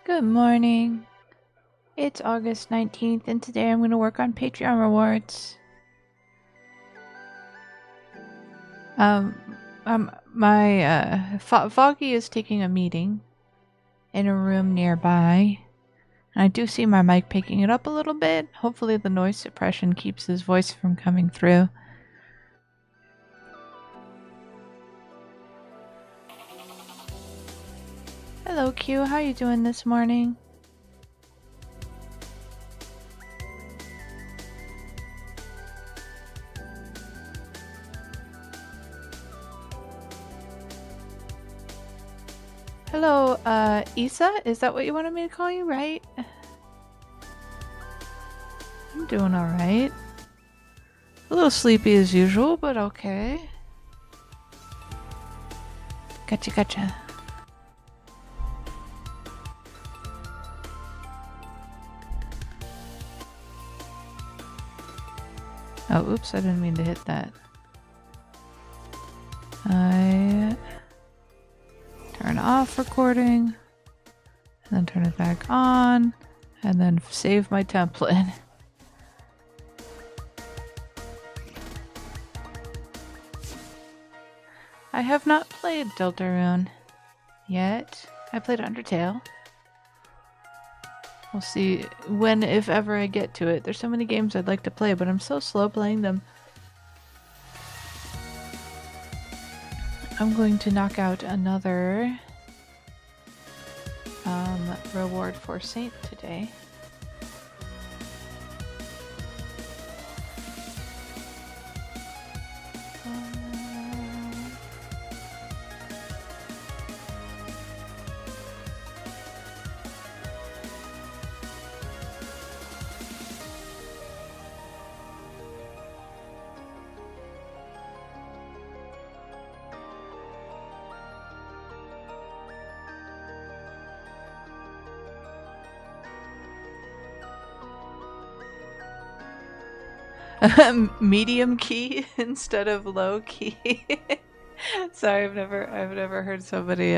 Good morning. It's August 19th, and today I'm going to work on Patreon rewards. Foggy is taking a meeting in a room nearby. And I do see my mic picking it up a little bit. Hopefully the noise suppression keeps his voice from coming through. Hello, Q. How are you doing this morning? Hello, Isa? Is that what you wanted me to call you, right? I'm doing alright. A little sleepy as usual, but okay. Gotcha. Oh, oops, I didn't mean to hit that. I turn off recording, and then turn it back on, and then save my template. I have not played Deltarune yet. I played Undertale. We'll see when, if ever, I get to it. There's so many games I'd like to play, but I'm so slow playing them. I'm going to knock out another reward for Saint today. Medium key instead of low key. Sorry, I've never heard somebody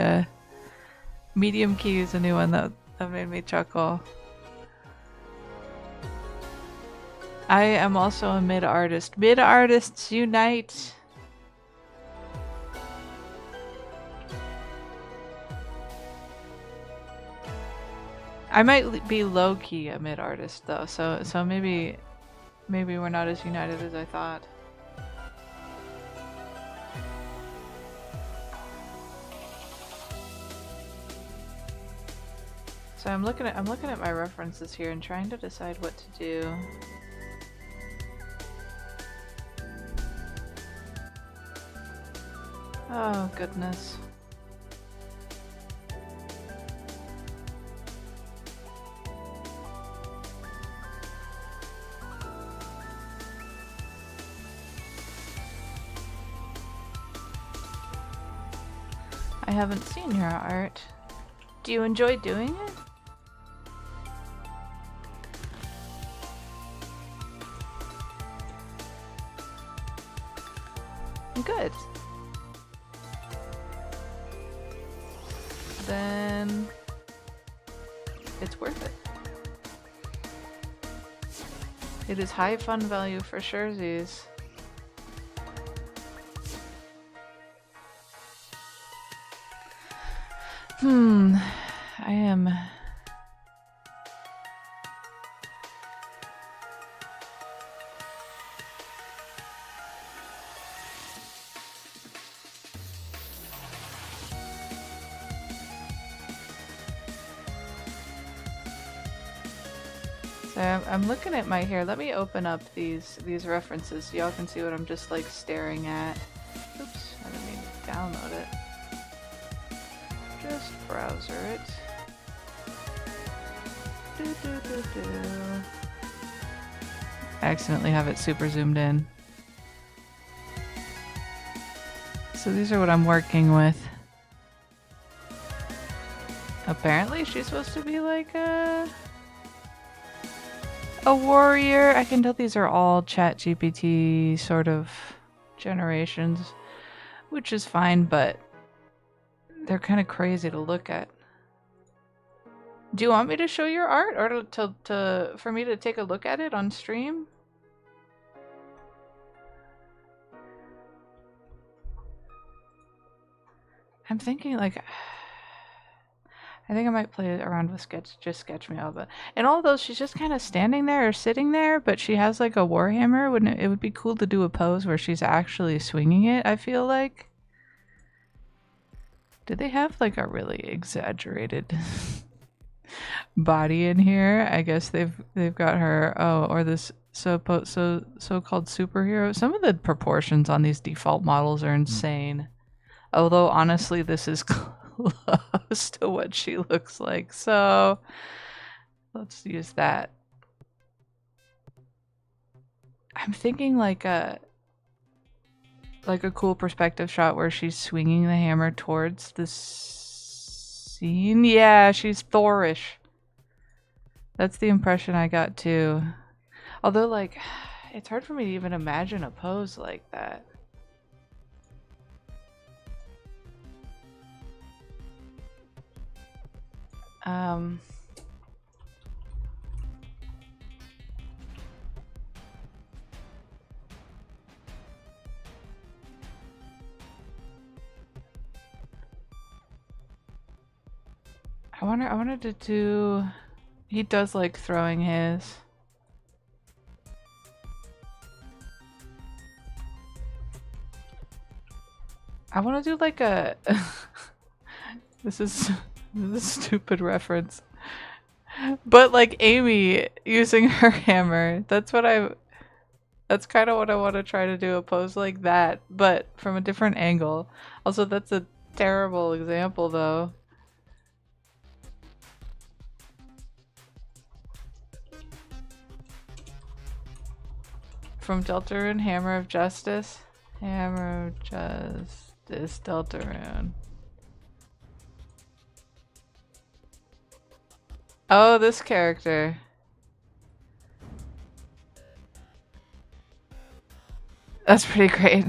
medium key is a new one that made me chuckle. I am also a mid artist. Mid artists unite. I might be low key a mid artist though, so maybe we're not as united as I thought. So I'm looking at my references here and trying to decide what to do. Oh goodness. I haven't seen your art. Do you enjoy doing it? Good. Then it's worth it. It is high fun value for surezies. I am... So I'm looking at my hair. Let me open up these references so y'all can see what I'm just like staring at. Oops, I didn't mean to download it. Just browser it. I accidentally have it super zoomed in. So these are what I'm working with. Apparently she's supposed to be like a warrior. I can tell these are all ChatGPT sort of generations, which is fine, but they're kind of crazy to look at. Do you want me to show your art, or for me to take a look at it on stream? I'm thinking like, I think I might play around with sketch me out, but in all of those, she's just kind of standing there or sitting there, but she has like a warhammer. Wouldn't it would be cool to do a pose where she's actually swinging it? I feel like. Did they have like a really exaggerated body in here? I guess they've got her. Oh, or this so-called superhero. Some of the proportions on these default models are insane. Although honestly, this is close to what she looks like. So let's use that. I'm thinking like a cool perspective shot where she's swinging the hammer towards the scene. Yeah, she's Thorish. That's the impression I got too. Although, like, it's hard for me to even imagine a pose like that. I wanted to do... He does like throwing his. I want to do like a... This is a stupid reference. But like Amy using her hammer. That's kind of what I want to try to do, a pose like that, but from a different angle. Also, that's a terrible example though. From Deltarune, Hammer of Justice. Hammer of Justice, Deltarune. Oh, this character. That's pretty great.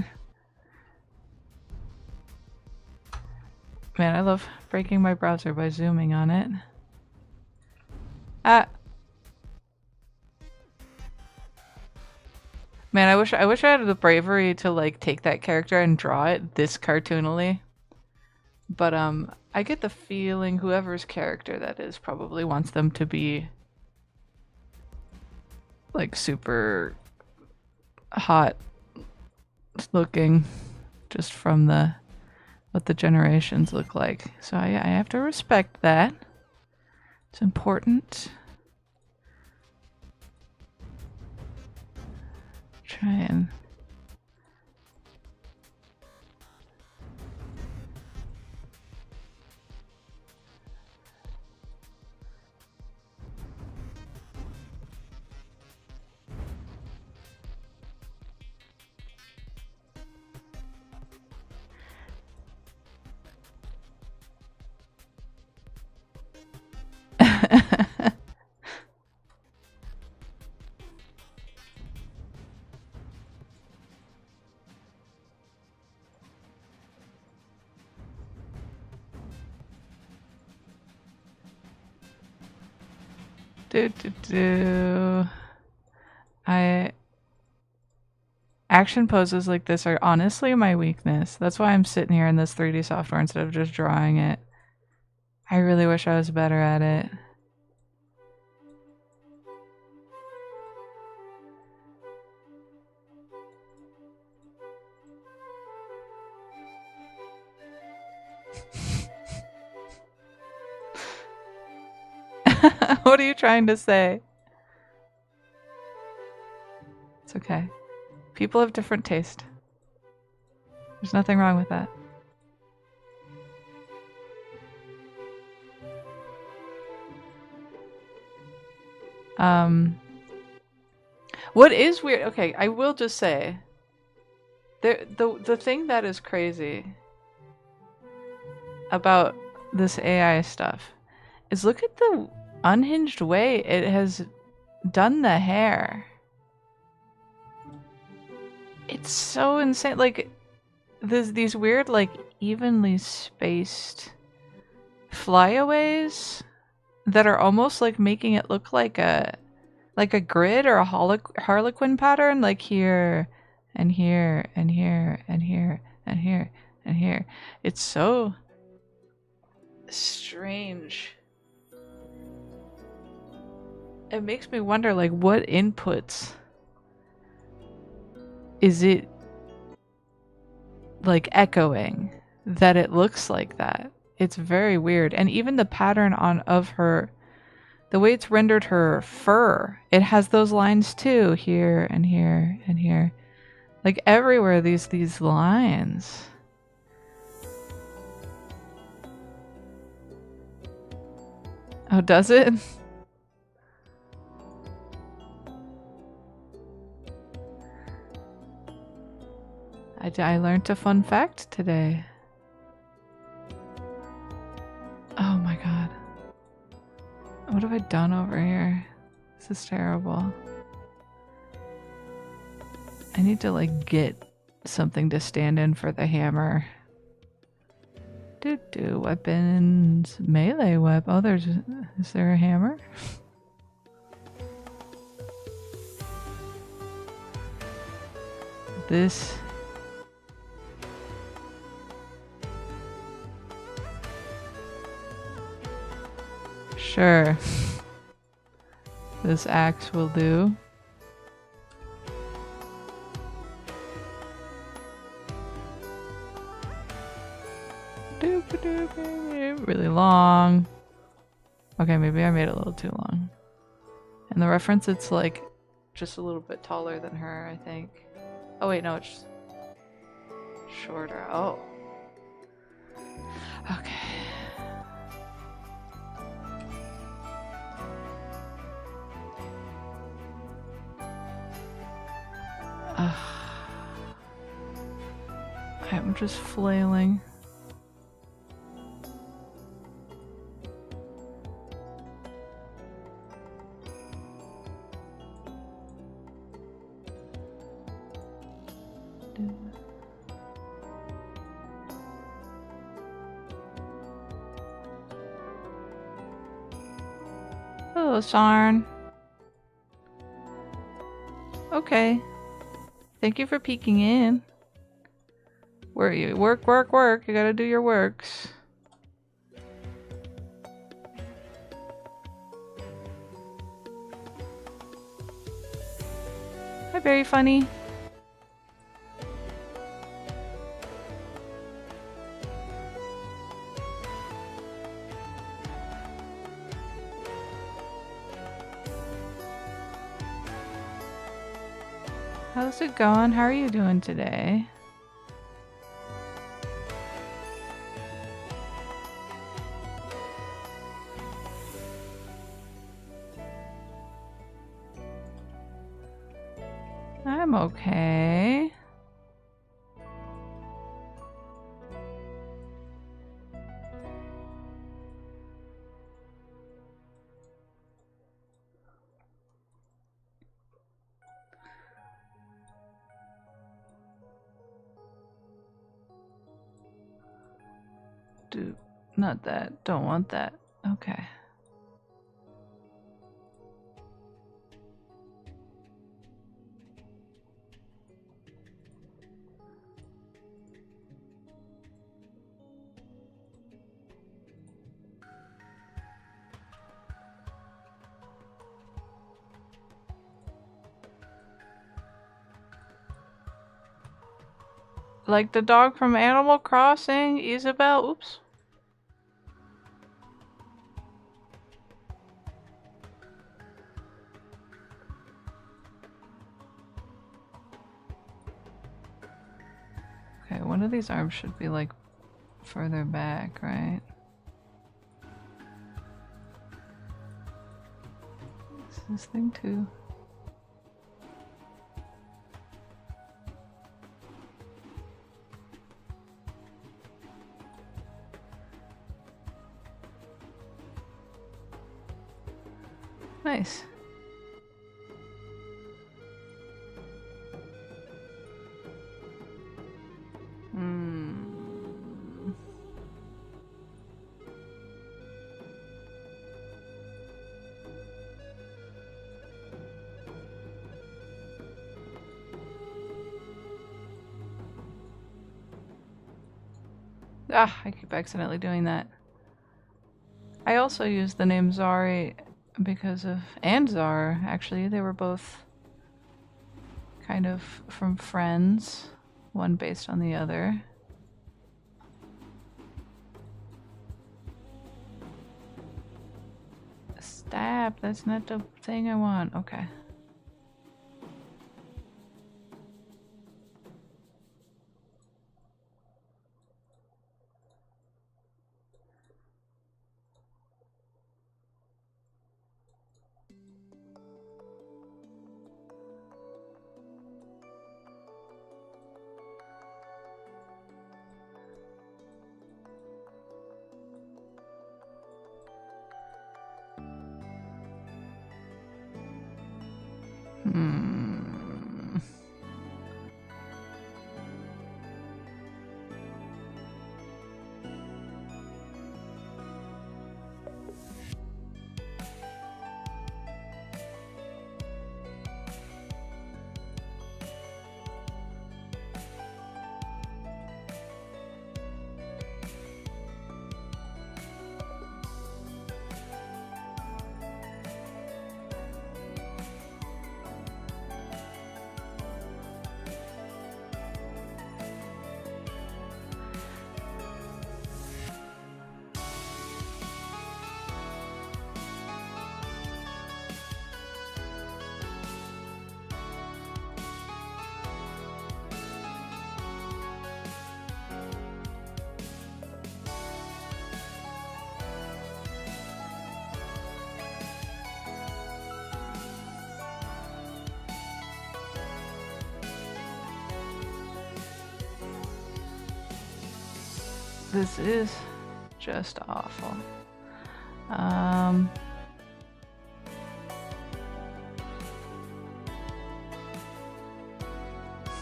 Man, I love breaking my browser by zooming on it. Ah. Man, I wish I had the bravery to like take that character and draw it this cartoonily. But I get the feeling whoever's character that is probably wants them to be like super hot looking just from what the generations look like. So I have to respect that. It's important. Try and Action poses like this are honestly my weakness. That's why I'm sitting here in this 3D software instead of just drawing it. I really wish I was better at it. What are you trying to say? It's okay. People have different taste. There's nothing wrong with that. What is weird? Okay, I will just say, the thing that is crazy about this AI stuff is look at the unhinged way it has done the hair. It's so insane. Like, there's these weird, like, evenly spaced flyaways that are almost like making it look like a grid or a harlequin pattern, like here and here and here and here and here and here. It's so strange. It makes me wonder, like, what inputs is it like echoing that it looks like that? It's very weird. And even the pattern of her, the way it's rendered her fur, it has those lines too, here and here and here. Like everywhere these lines. Oh, does it? I learned a fun fact today. Oh my god. What have I done over here? This is terrible. I need to like get something to stand in for the hammer. Weapons, melee weapon. Oh, is there a hammer? This. Sure. This axe will do. Really long. Okay, maybe I made it a little too long. And the reference, it's like just a little bit taller than her, I think. Oh wait, no, it's shorter. Oh. Okay. I'm just flailing. Hello, Sarn. Okay. Thank you for peeking in. Where are you? Work, work, work. You gotta do your works. Hi, very funny. How's it going? How are you doing today? I'm okay. Dude, not that. Don't want that. Okay. Like the dog from Animal Crossing, Isabel. Oops. Okay, one of these arms should be like further back, right? Is this thing too? Nice. Ah, I keep accidentally doing that. I also use the name Zari because of, and Zar, actually. They were both kind of from Friends, one based on the other. Stab, that's not the thing I want. Okay. This is just awful.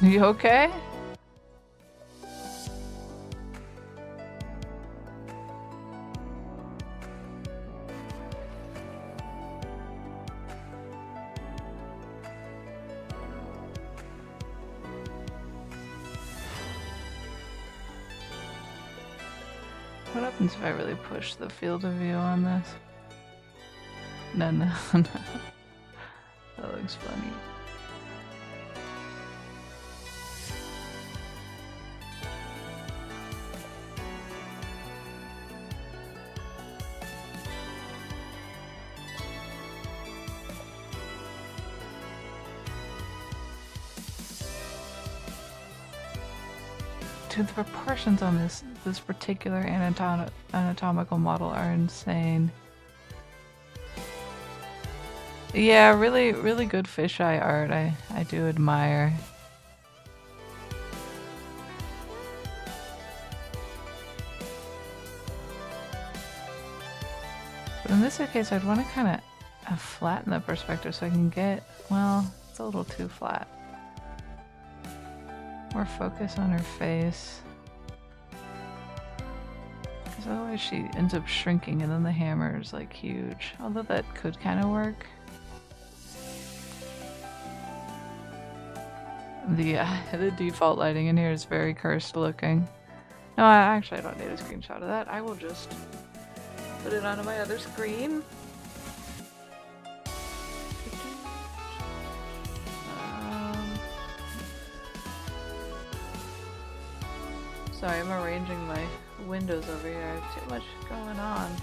You okay? What happens if I really push the field of view on this? No, no, no. That looks funny. Dude, the proportions on this particular anatomical model are insane. Yeah, really, really good fisheye art. I do admire. But in this case, I'd want to kind of flatten the perspective so I can get, well, it's a little too flat. More focus on her face. Because otherwise she ends up shrinking and then the hammer is like huge. Although that could kind of work. The default lighting in here is very cursed looking. No, I don't need a screenshot of that. I will just put it onto my other screen. Sorry, I'm arranging my windows over here. I have too much going on.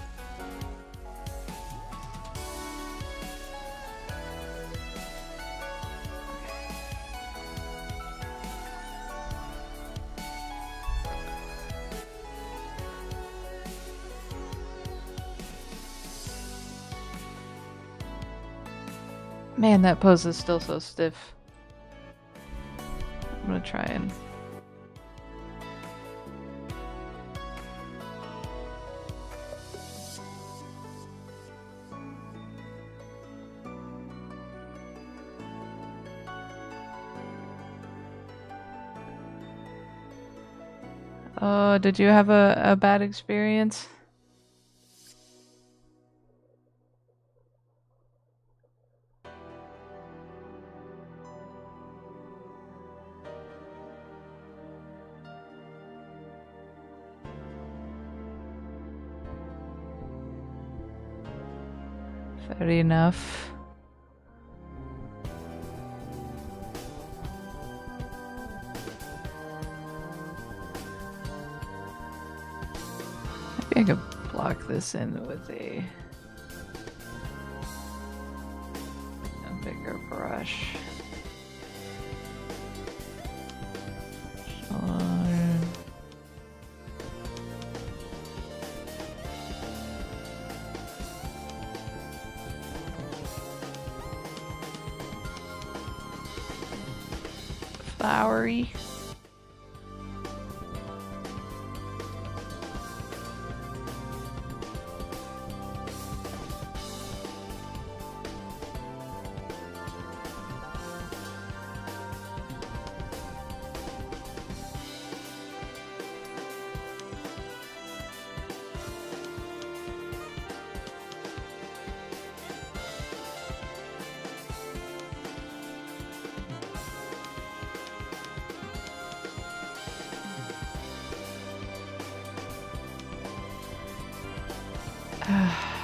Man, that pose is still so stiff. I'm gonna try and... Oh, did you have a bad experience? Fair enough. Maybe I could block this in with a bigger brush. Flowery.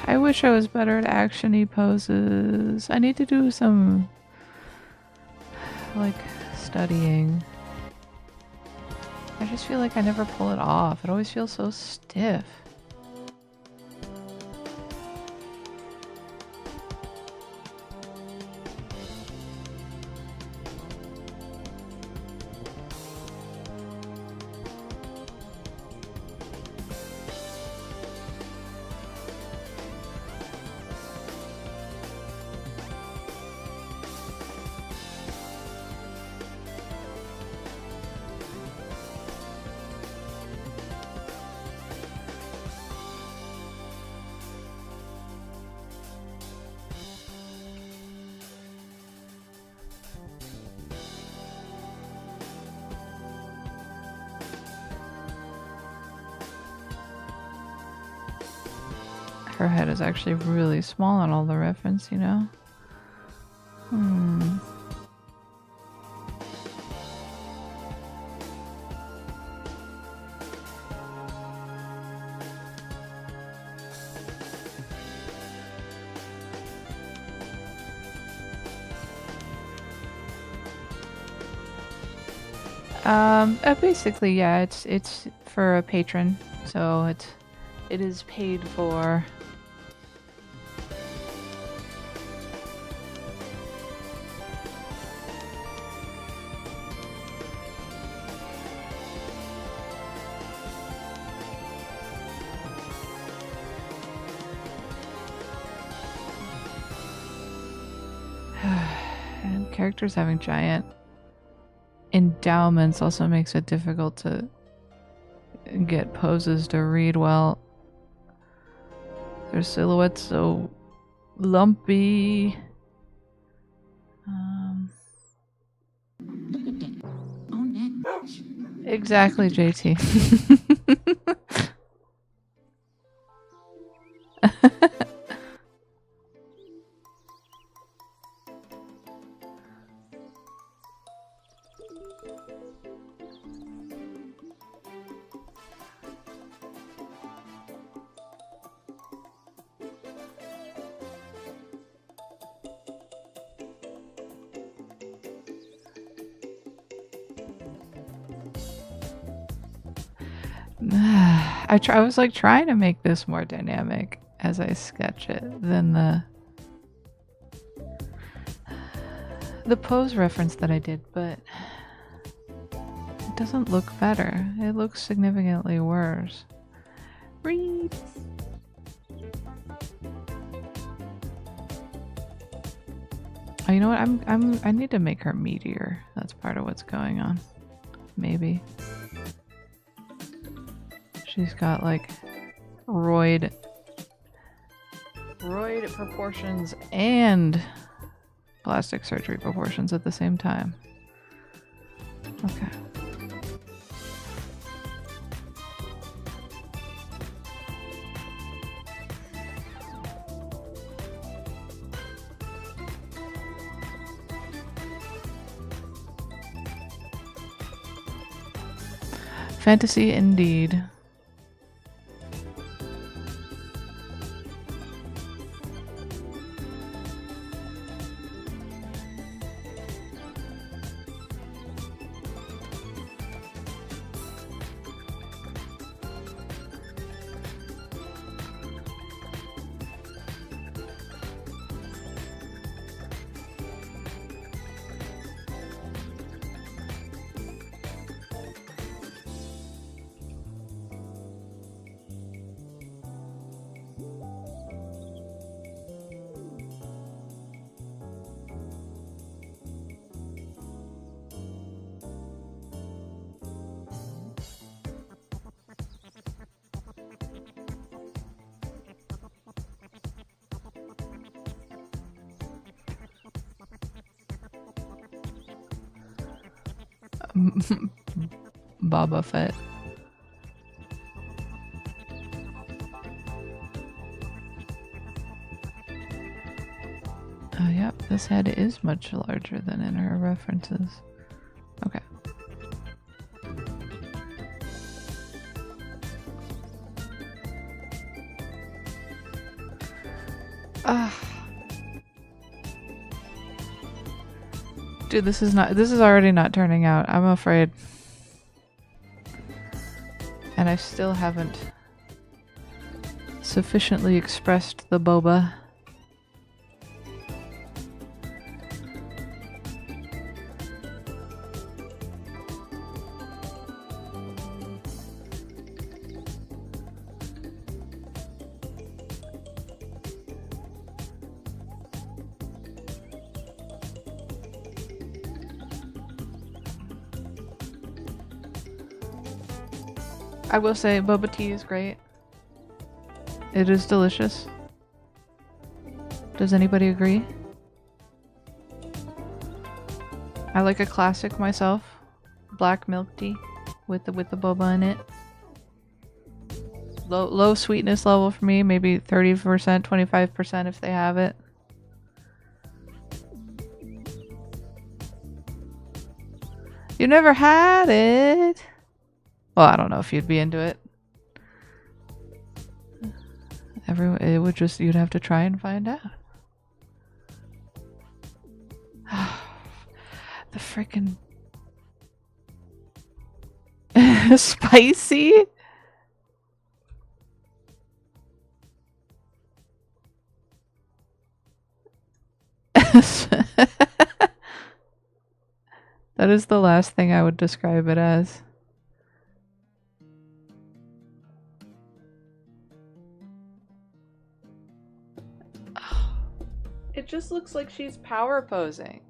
I wish I was better at action-y poses. I need to do some, like, studying. I just feel like I never pull it off. It always feels so stiff. Her head is actually really small on all the reference, you know? Basically, yeah, it's for a patron, so it is paid for. And characters having giant endowments also makes it difficult to get poses to read well. Their silhouettes so lumpy. Exactly, JT. I was like trying to make this more dynamic as I sketch it than the pose reference that I did, but it doesn't look better. It looks significantly worse. Read. Oh, you know what? I need to make her meatier. That's part of what's going on. Maybe. She's got like roid proportions and plastic surgery proportions at the same time. Okay. Fantasy indeed. Boba Fett. Oh, yep, this head is much larger than in her references. Okay. Dude, this is already not turning out. I'm afraid. And I still haven't sufficiently expressed the boba. I will say boba tea is great. It is delicious. Does anybody agree? I like a classic myself. Black milk tea with the boba in it. Low sweetness level for me, maybe 30%, 25% if they have it. You never had it. Well, I don't know if you'd be into it. You'd have to try and find out. The freaking spicy. That is the last thing I would describe it as. It just looks like she's power posing.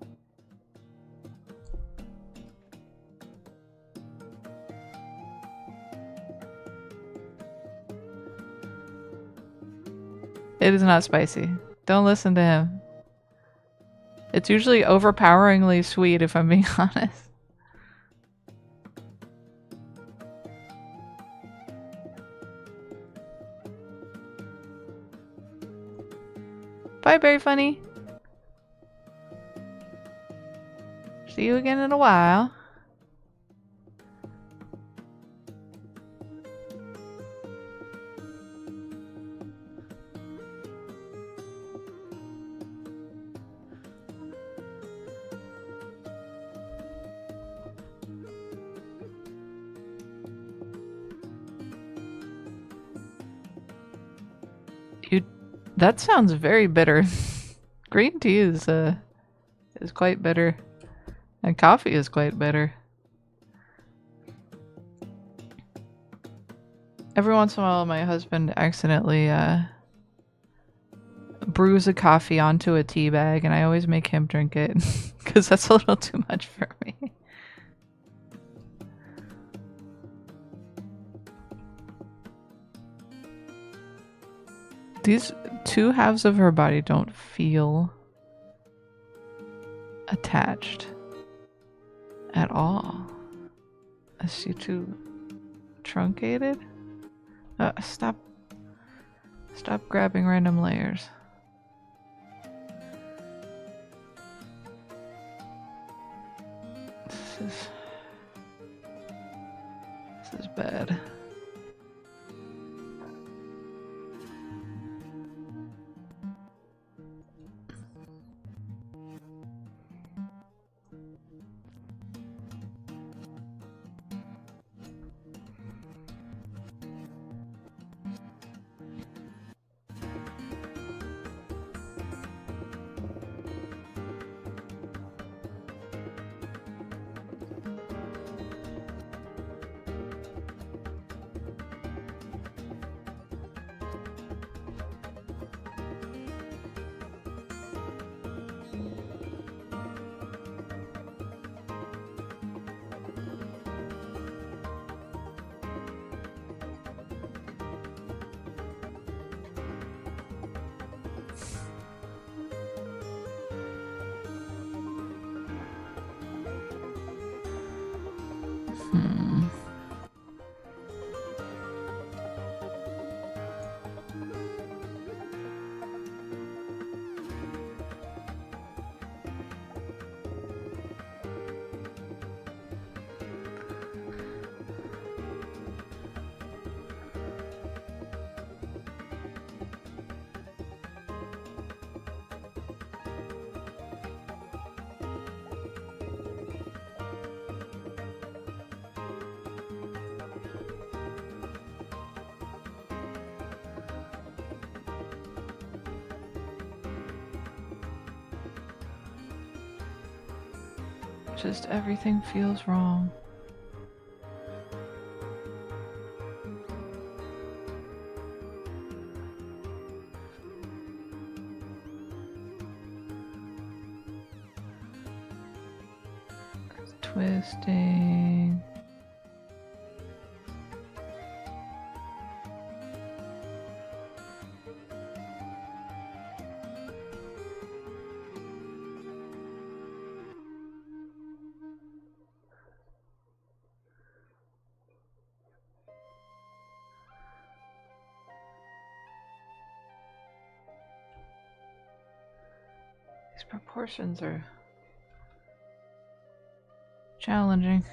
It is not spicy. Don't listen to him. It's usually overpoweringly sweet, if I'm being honest. Bye, Very Funny. See you again in a while. That sounds very bitter. Green tea is quite bitter, and coffee is quite bitter. Every once in a while, my husband accidentally brews a coffee onto a tea bag, and I always make him drink it because that's a little too much for me. These two halves of her body don't feel attached at all. Is she too truncated? Stop grabbing random layers. This is bad. Just everything feels wrong. It's twisting. These proportions are challenging.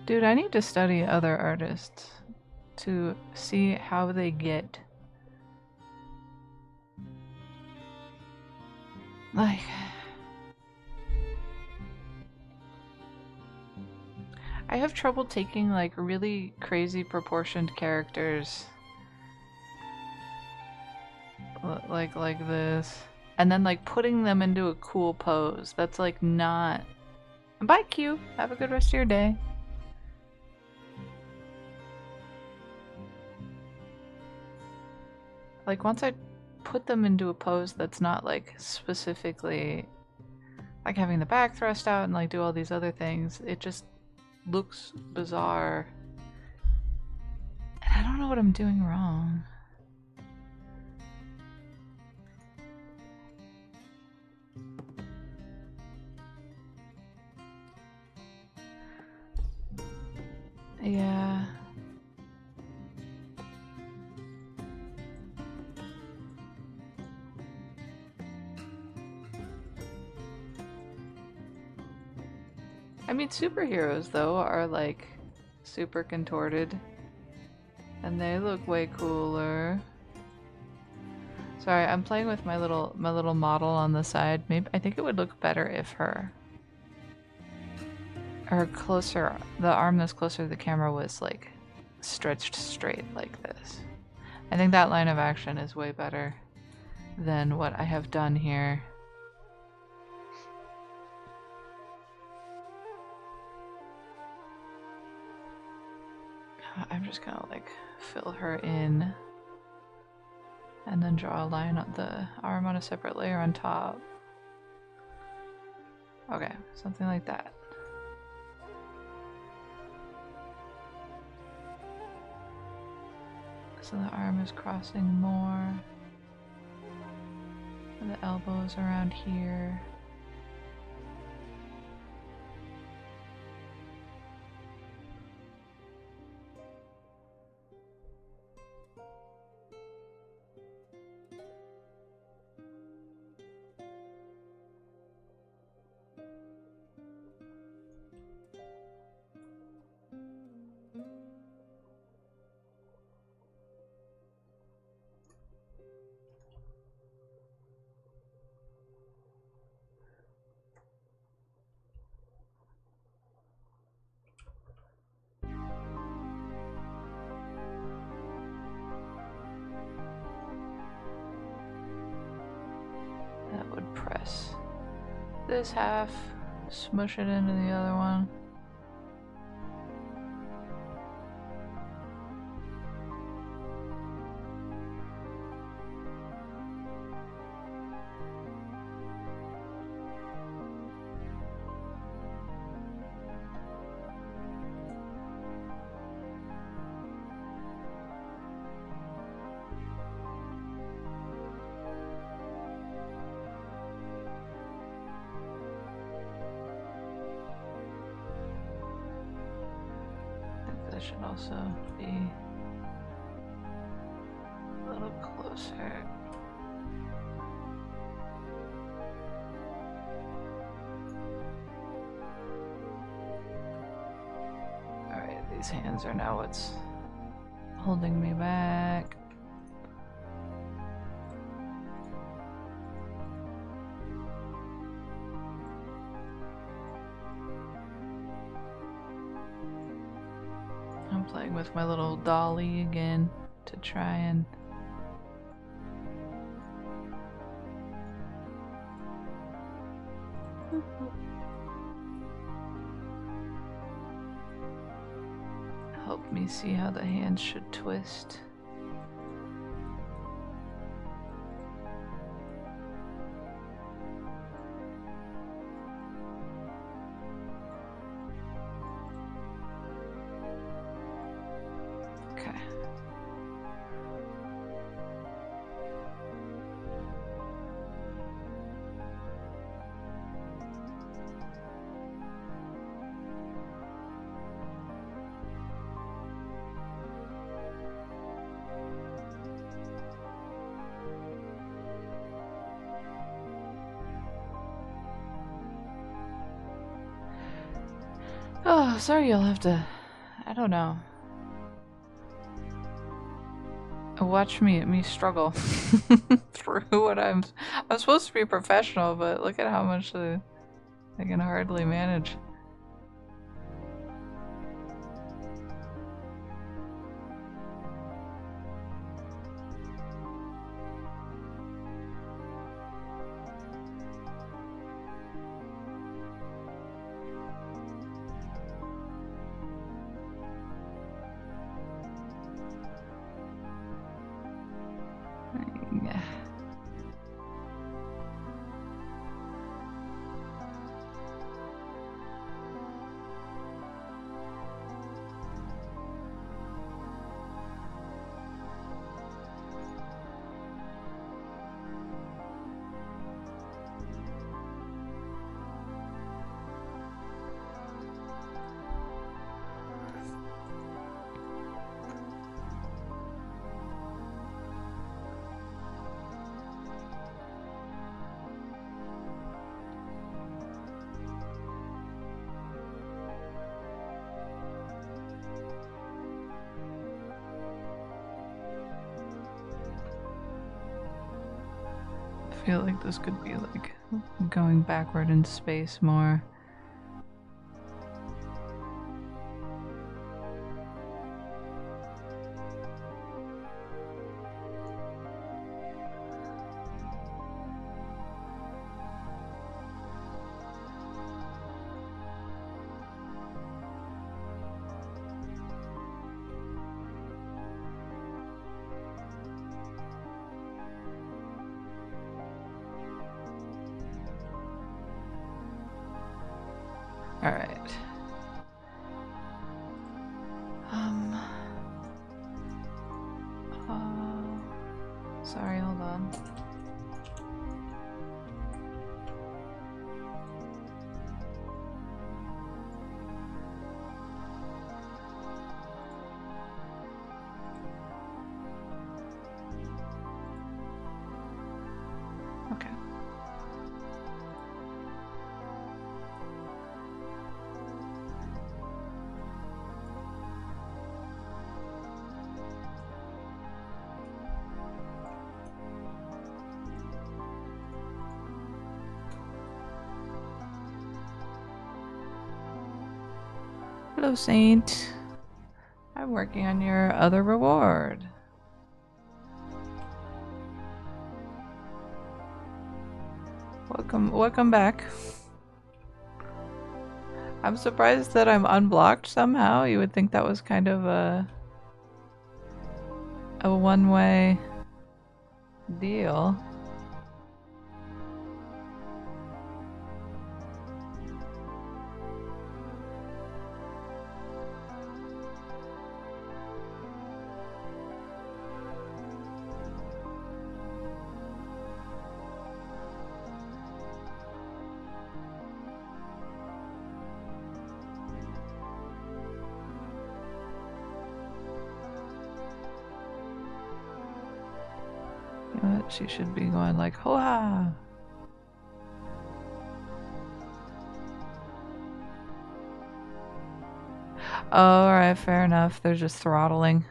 Dude, I need to study other artists to see how they get. Like, I have trouble taking like really crazy proportioned characters like this and then like putting them into a cool pose. That's like not. Bye, Q. Have a good rest of your day. Like once I put them into a pose that's not like specifically like having the back thrust out and like do all these other things, it just looks bizarre. And I don't know what I'm doing wrong. Yeah. I mean, superheroes, though, are, like, super contorted. And they look way cooler. Sorry, I'm playing with my little model on the side. Maybe I think it would look better if her closer, the arm that's closer to the camera was, like, stretched straight like this. I think that line of action is way better than what I have done here. I'm just gonna like fill her in and then draw a line on the arm on a separate layer on top. Okay, something like that. So the arm is crossing more. And the elbow is around here. That would press this half, smush it into the other one. this should also be a little closer. Alright, these hands are now what's holding me back. I'm playing with my little dolly again to try and help me see how the hands should twist. Okay. Oh, sorry, you'll have to, I don't know. Watch me struggle through what I'm supposed to be professional, but look at how much I can hardly manage. I feel like this could be like going backward in space more. All right. Sorry, hold on. Okay. Hello, Saint. I'm working on your other reward. Welcome back. I'm surprised that I'm unblocked somehow. You would think that was kind of a one-way deal. She should be going like, hoa! Oh, alright, fair enough. They're just throttling.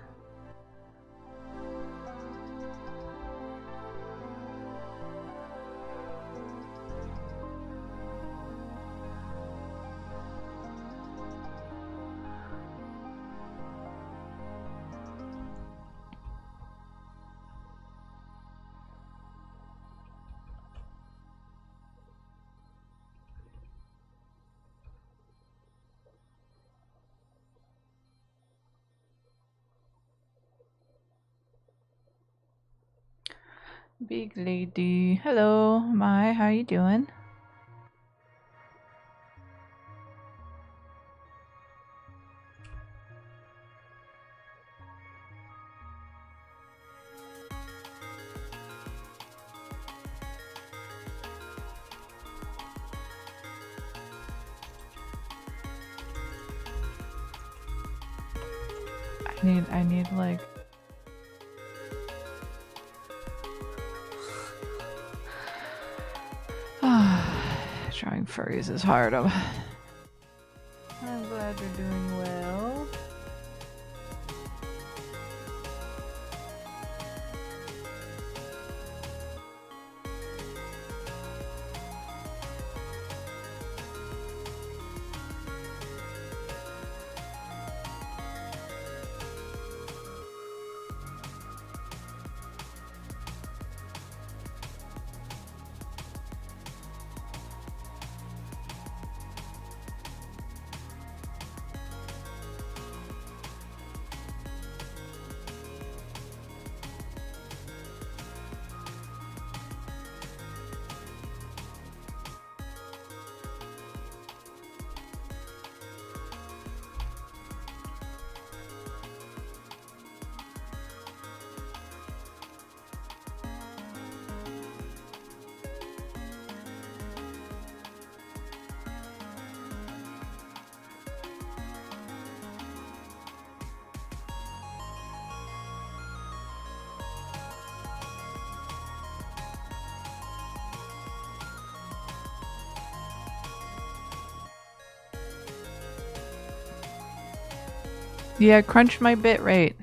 Big lady. Hello, Mai. How you doing? I need like drawing furries is hard. I'm glad you're doing well. Yeah, crunch my bit rate.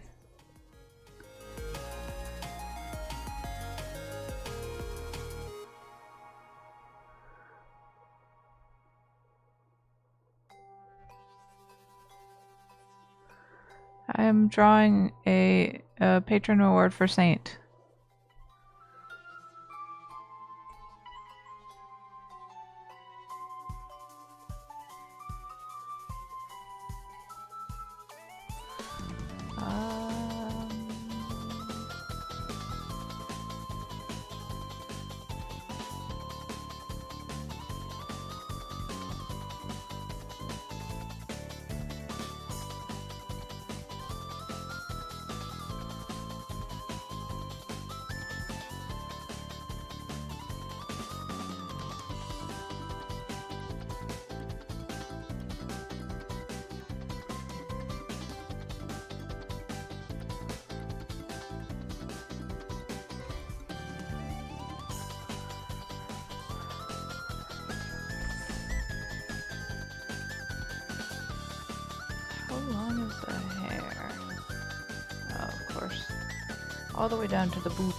I am drawing a patron award for Saint. All the way down to the boot.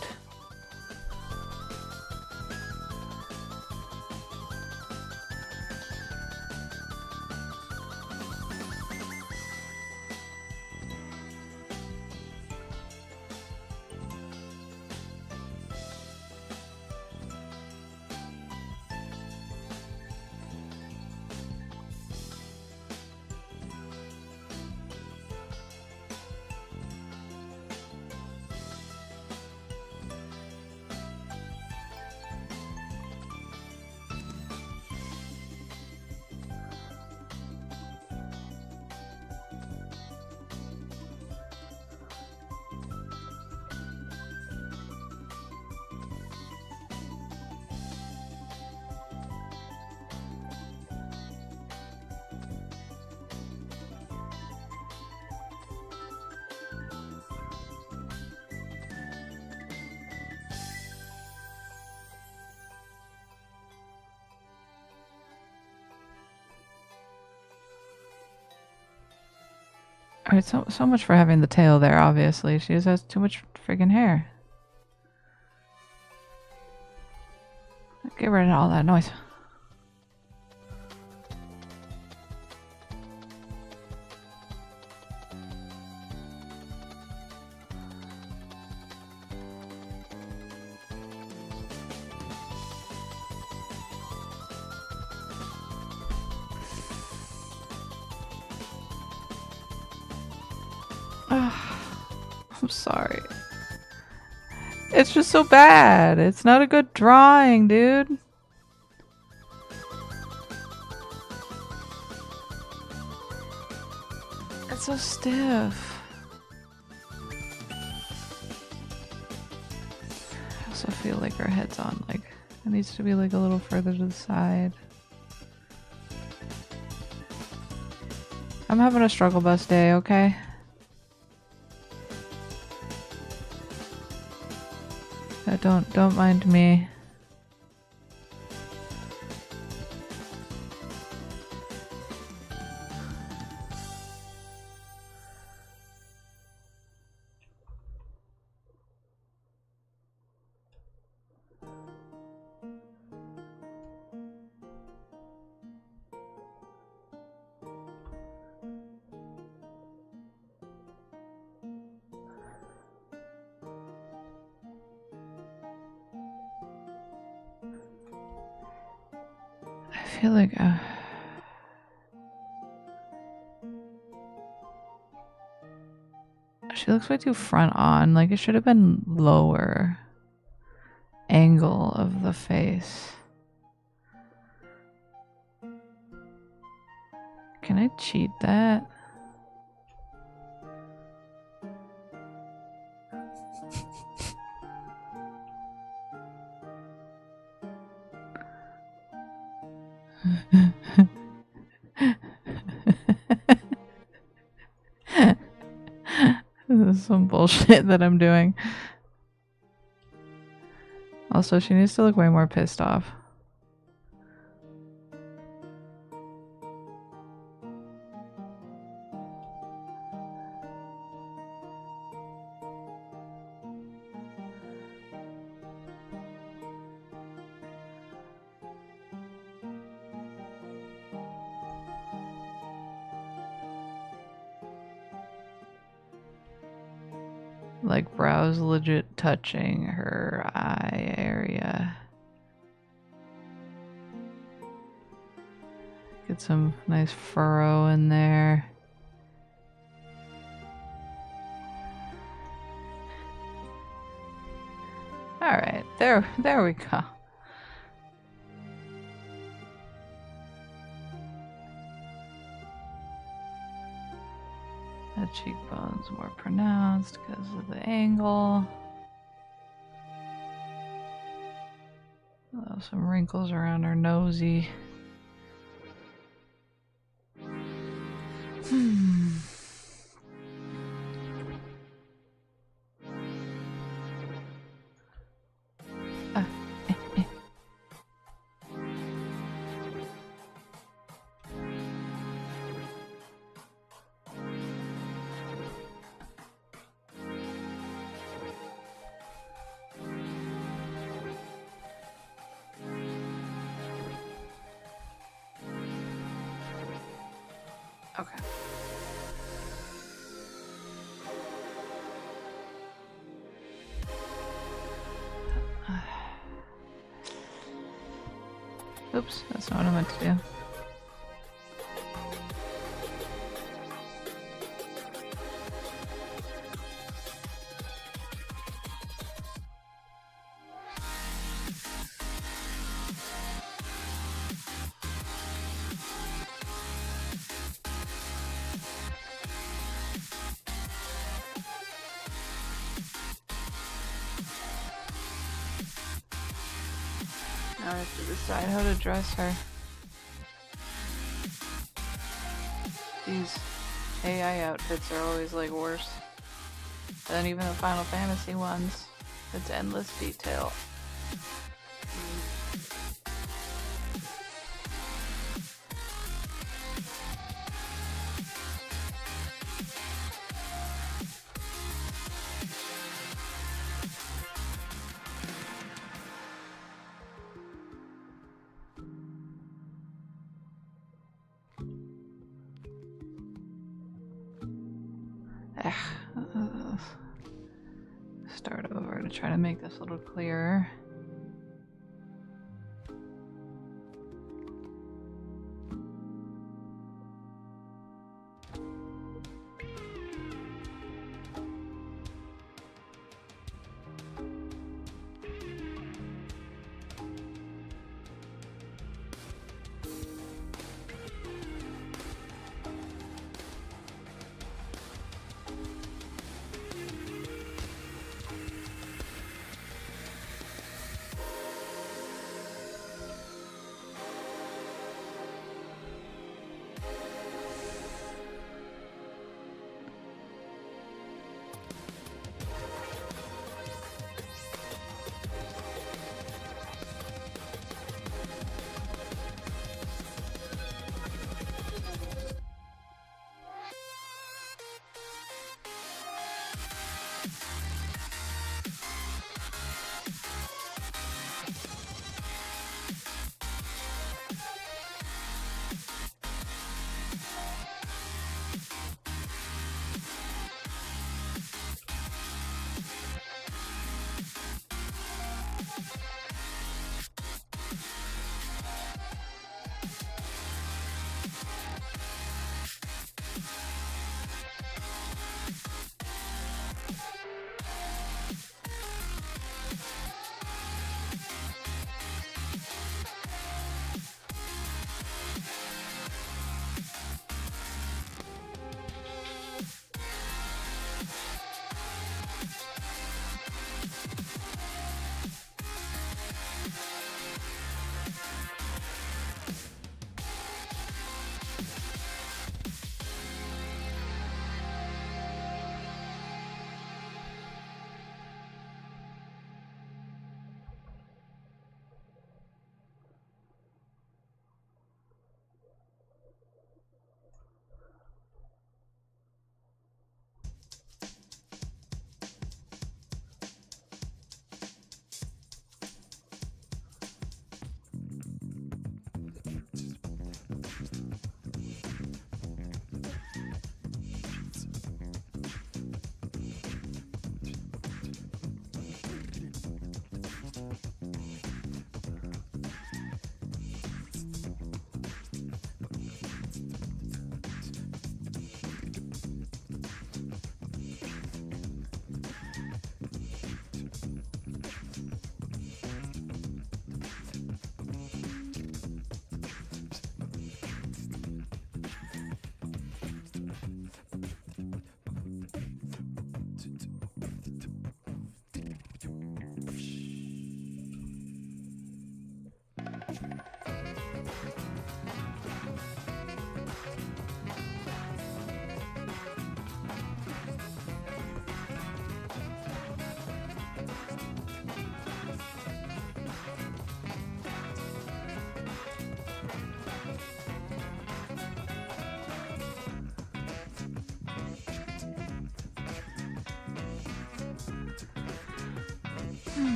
Alright, so much for having the tail there, obviously. She just has too much friggin' hair. Get rid of all that noise. I'm sorry. It's just so bad. It's not a good drawing, dude. It's so stiff. I also feel like her head's on, like, it needs to be like a little further to the side. I'm having a struggle bus day, okay? Don't mind me. I feel like she looks way too front on. Like, it should have been lower angle of the face. Can I cheat that? This is some bullshit that I'm doing. Also, she needs to look way more pissed off. Like, brows legit touching her eye area. Get some nice furrow in there. Alright, there we go. The cheekbone's more pronounced because of the angle. Oh, some wrinkles around her nosy. Okay. Oops, that's not what I meant to do. Now I have to decide how to dress her. These AI outfits are always like worse than even the Final Fantasy ones. It's endless detail. Start over to try to make this a little clearer.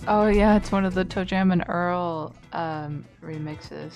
Oh yeah, it's one of the Toe Jam and Earl remixes.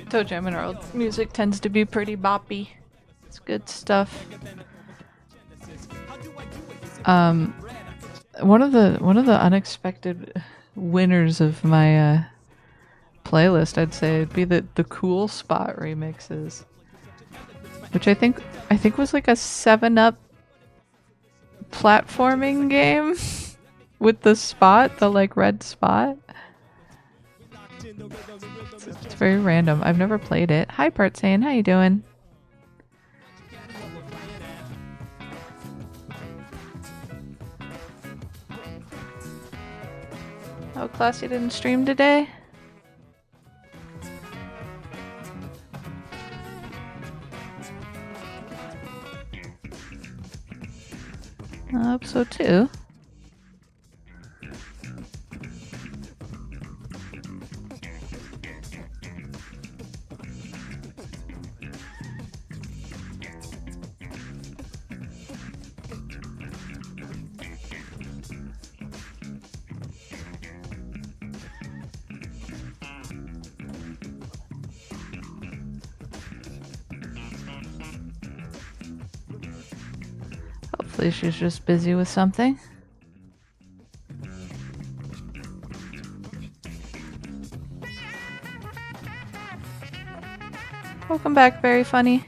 Toe Jam and Earl music tends to be pretty boppy. It's good stuff. One of the unexpected winners of my playlist, I'd say, would be the Cool Spot remixes, which I think was like a 7-Up platforming game with the spot, the like red spot. It's very random. I've never played it. Hi, Partsane. How you doing? Oh, Classy didn't stream today? I hope so too. Hopefully she's just busy with something. Welcome back, very funny.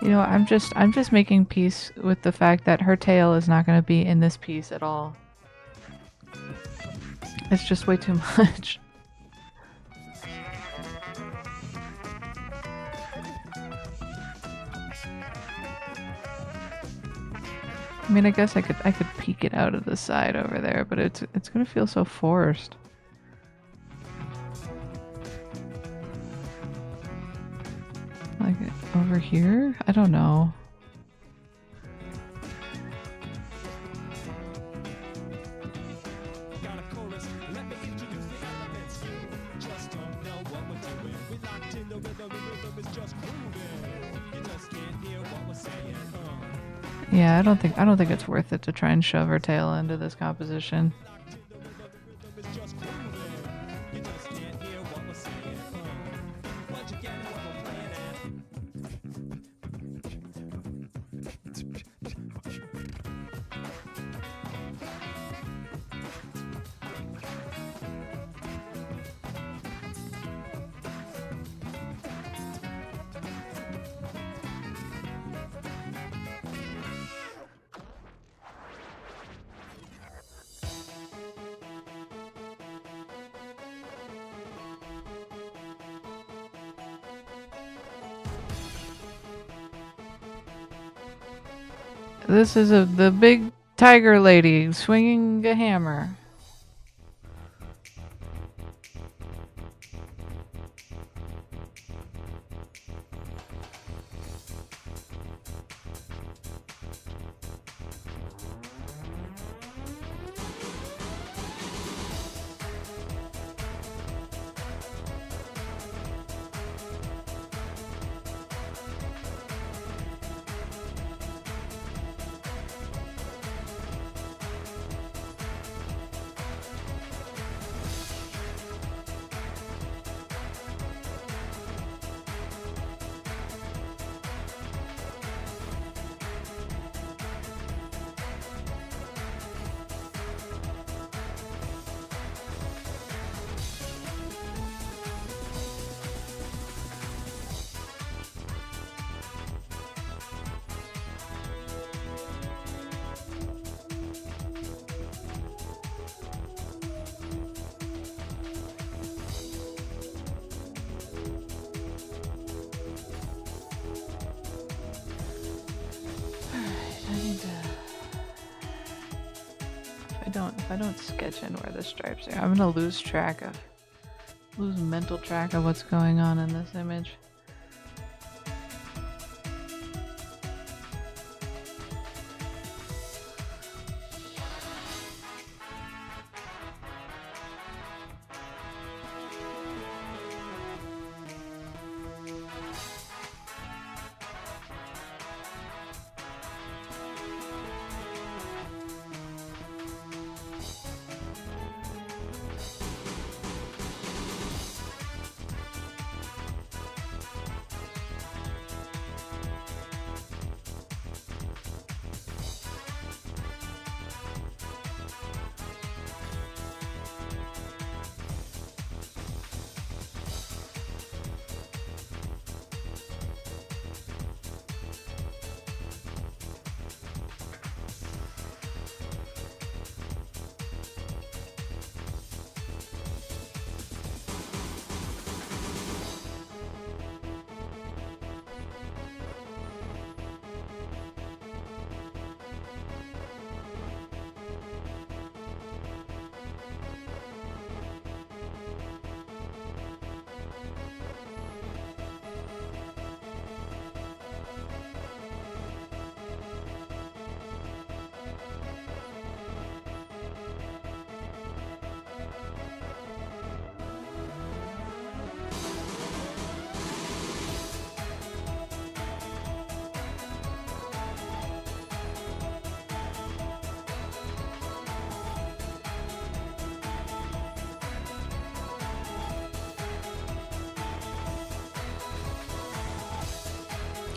You know, I'm just making peace with the fact that her tail is not going to be in this piece at all. It's just way too much. I mean, I guess I could peek it out of the side over there, but it's going to feel so forced. Like over here? I don't know. Yeah, I don't think it's worth it to try and shove her tail into this composition. This is the big tiger lady swinging a hammer. If I don't sketch in where the stripes are, I'm gonna lose mental track of what's going on in this image.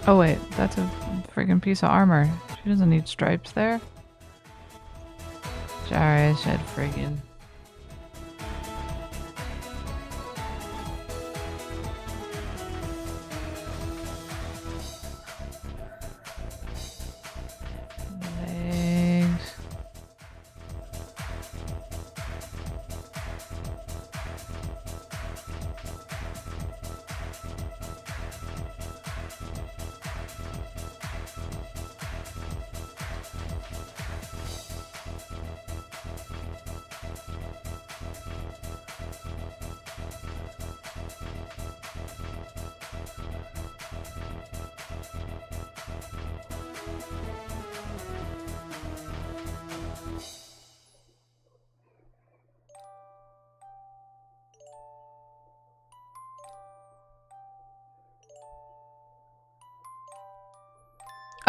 Oh wait, that's a freaking piece of armor. She doesn't need stripes there. Sorry, I said friggin'. Legs.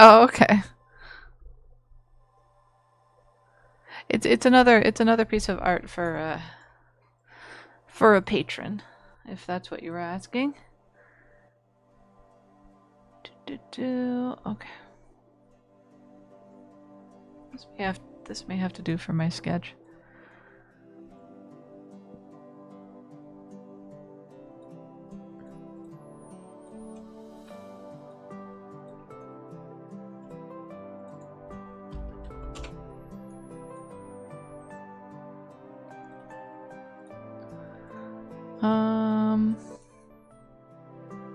Oh, okay. It's another piece of art for a patron, if that's what you were asking. Okay. This may have to do for my sketch.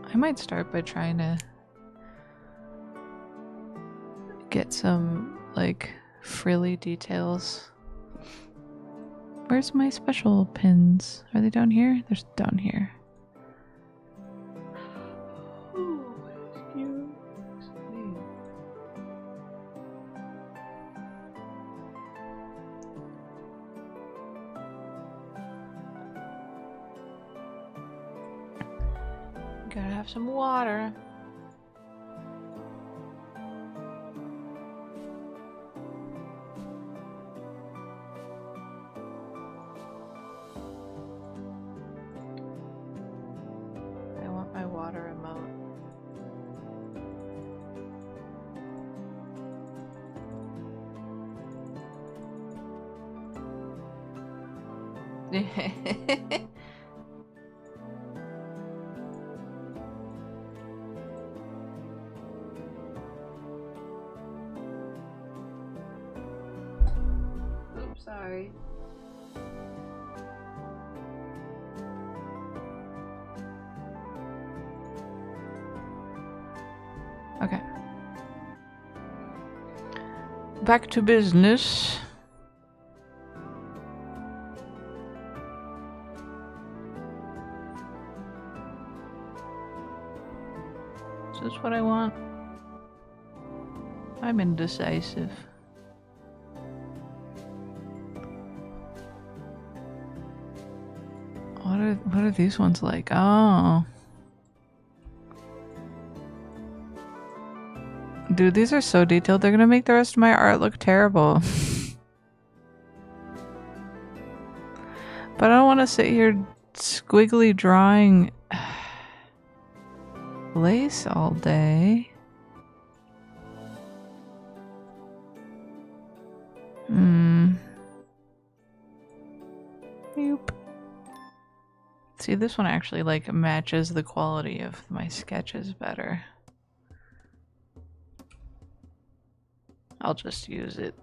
I might start by trying to get some, like, frilly details. Where's my special pins? Are they down here? They're down here. Oh, excuse me. Gotta have some water. I want my water remote. Oops, sorry. Okay. Back to business. Is this what I want? I'm indecisive. What are these ones like? Oh. Dude, these are so detailed. They're gonna make the rest of my art look terrible. But I don't want to sit here squiggly drawing lace all day. Nope. See, this one actually like matches the quality of my sketches better. I'll just use it.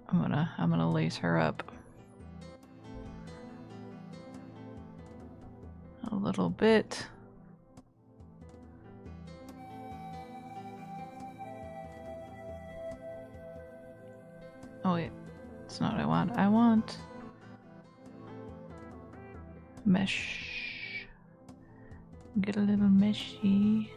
I'm gonna lace her up a little bit. Oh wait, it's not what I want. I want mesh. Get a little meshy.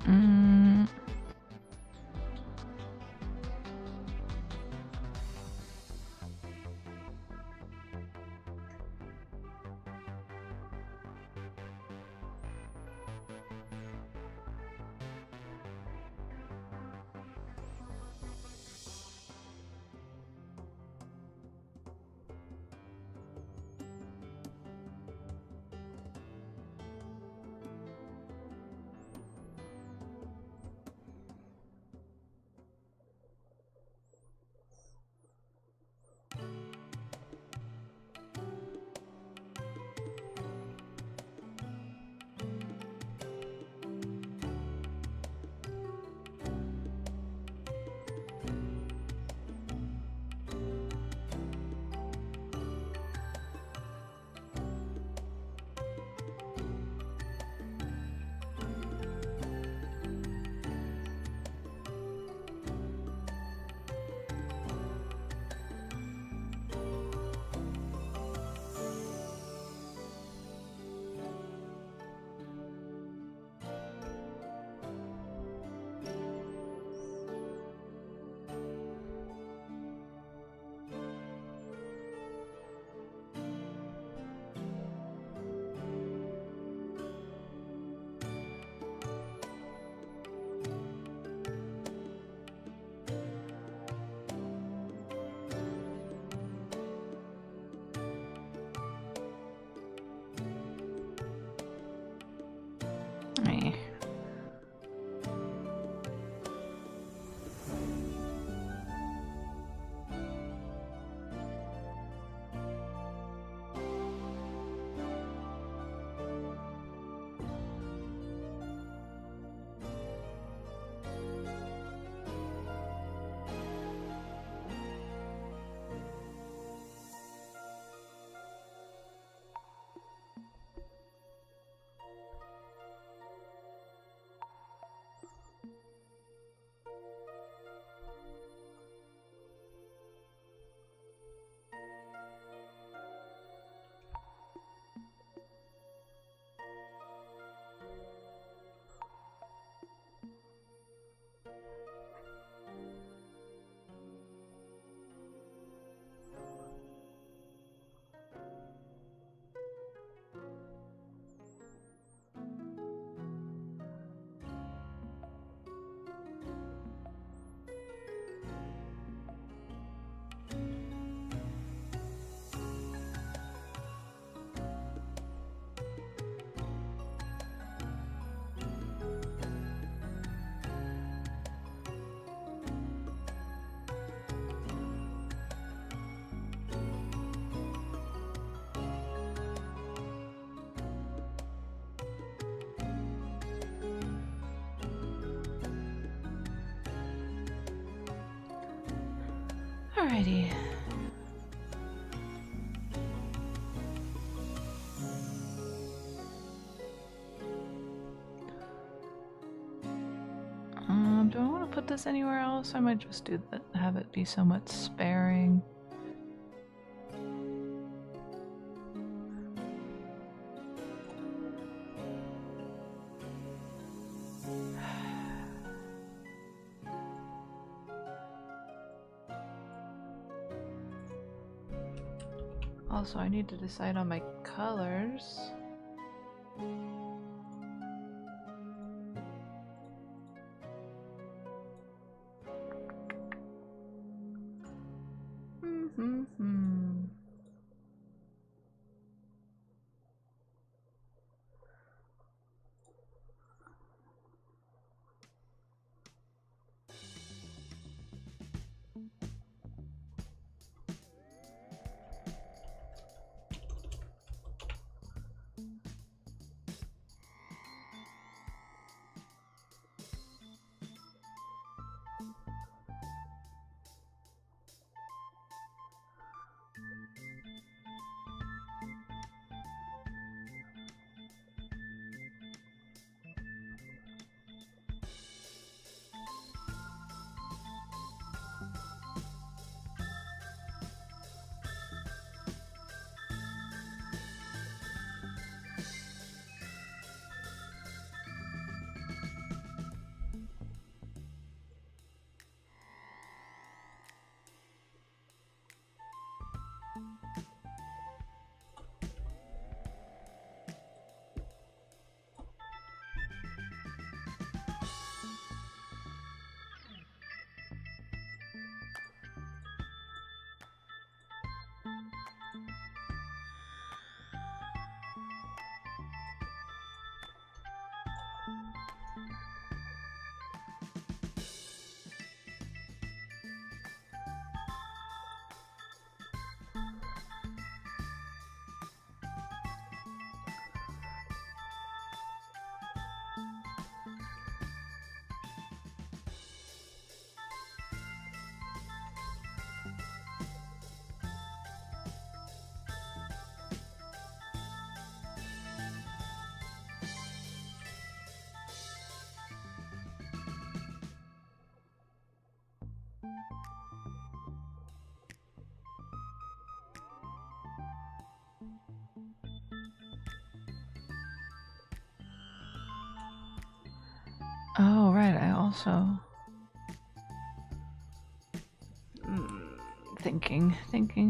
Mm. Eh. Alrighty. Do I want to put this anywhere else? I might just do that, have it be somewhat sparing. Also, I need to decide on my colors. Oh, right, I also...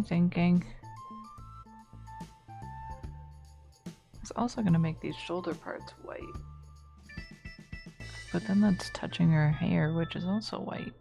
thinking. I was also gonna make these shoulder parts white. But then that's touching her hair, which is also white.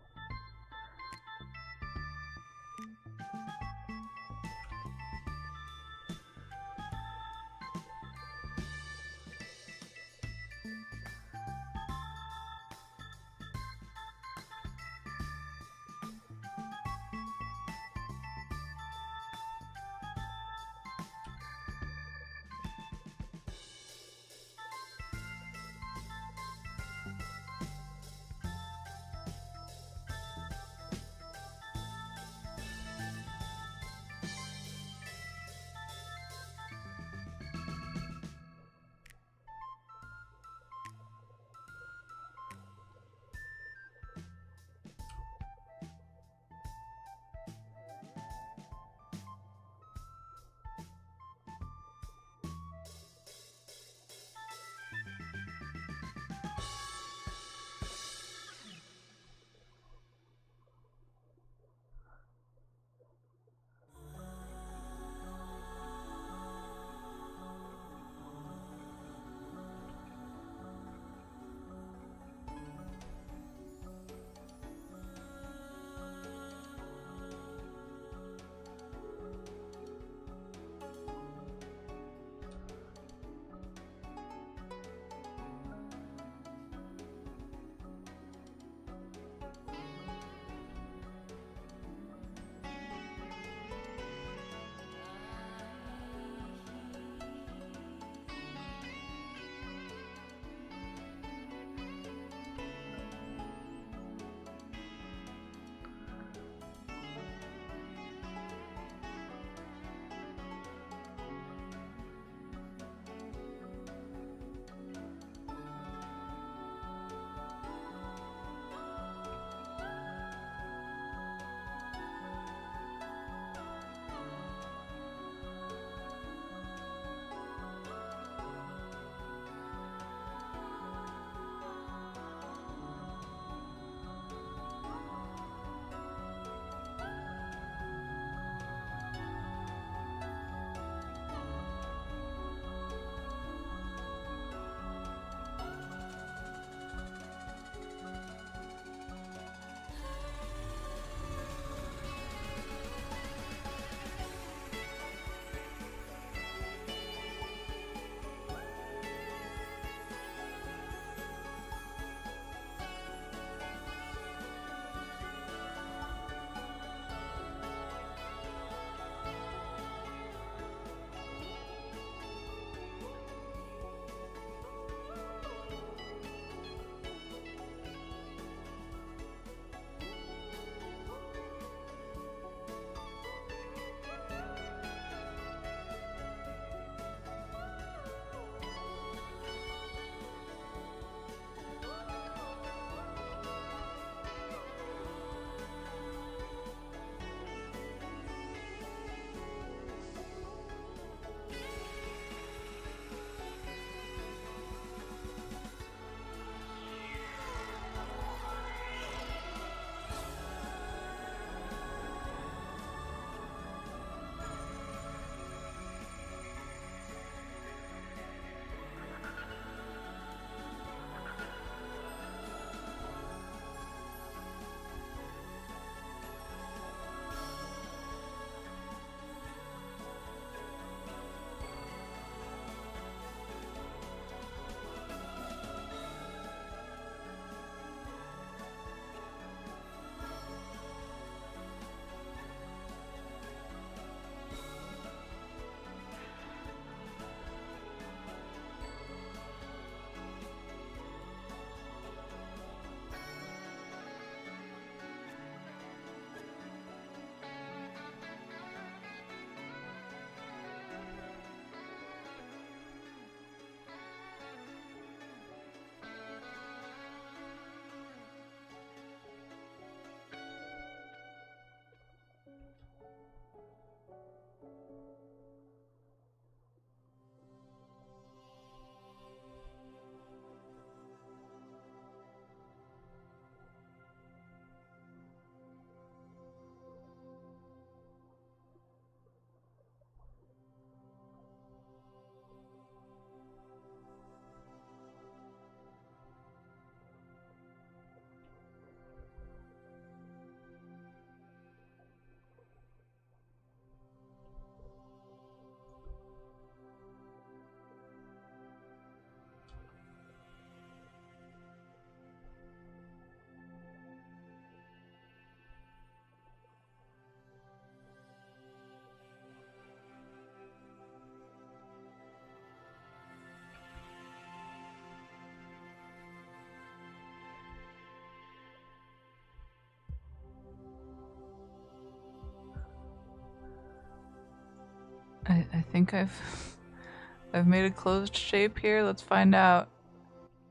I think I've made a closed shape here. Let's find out.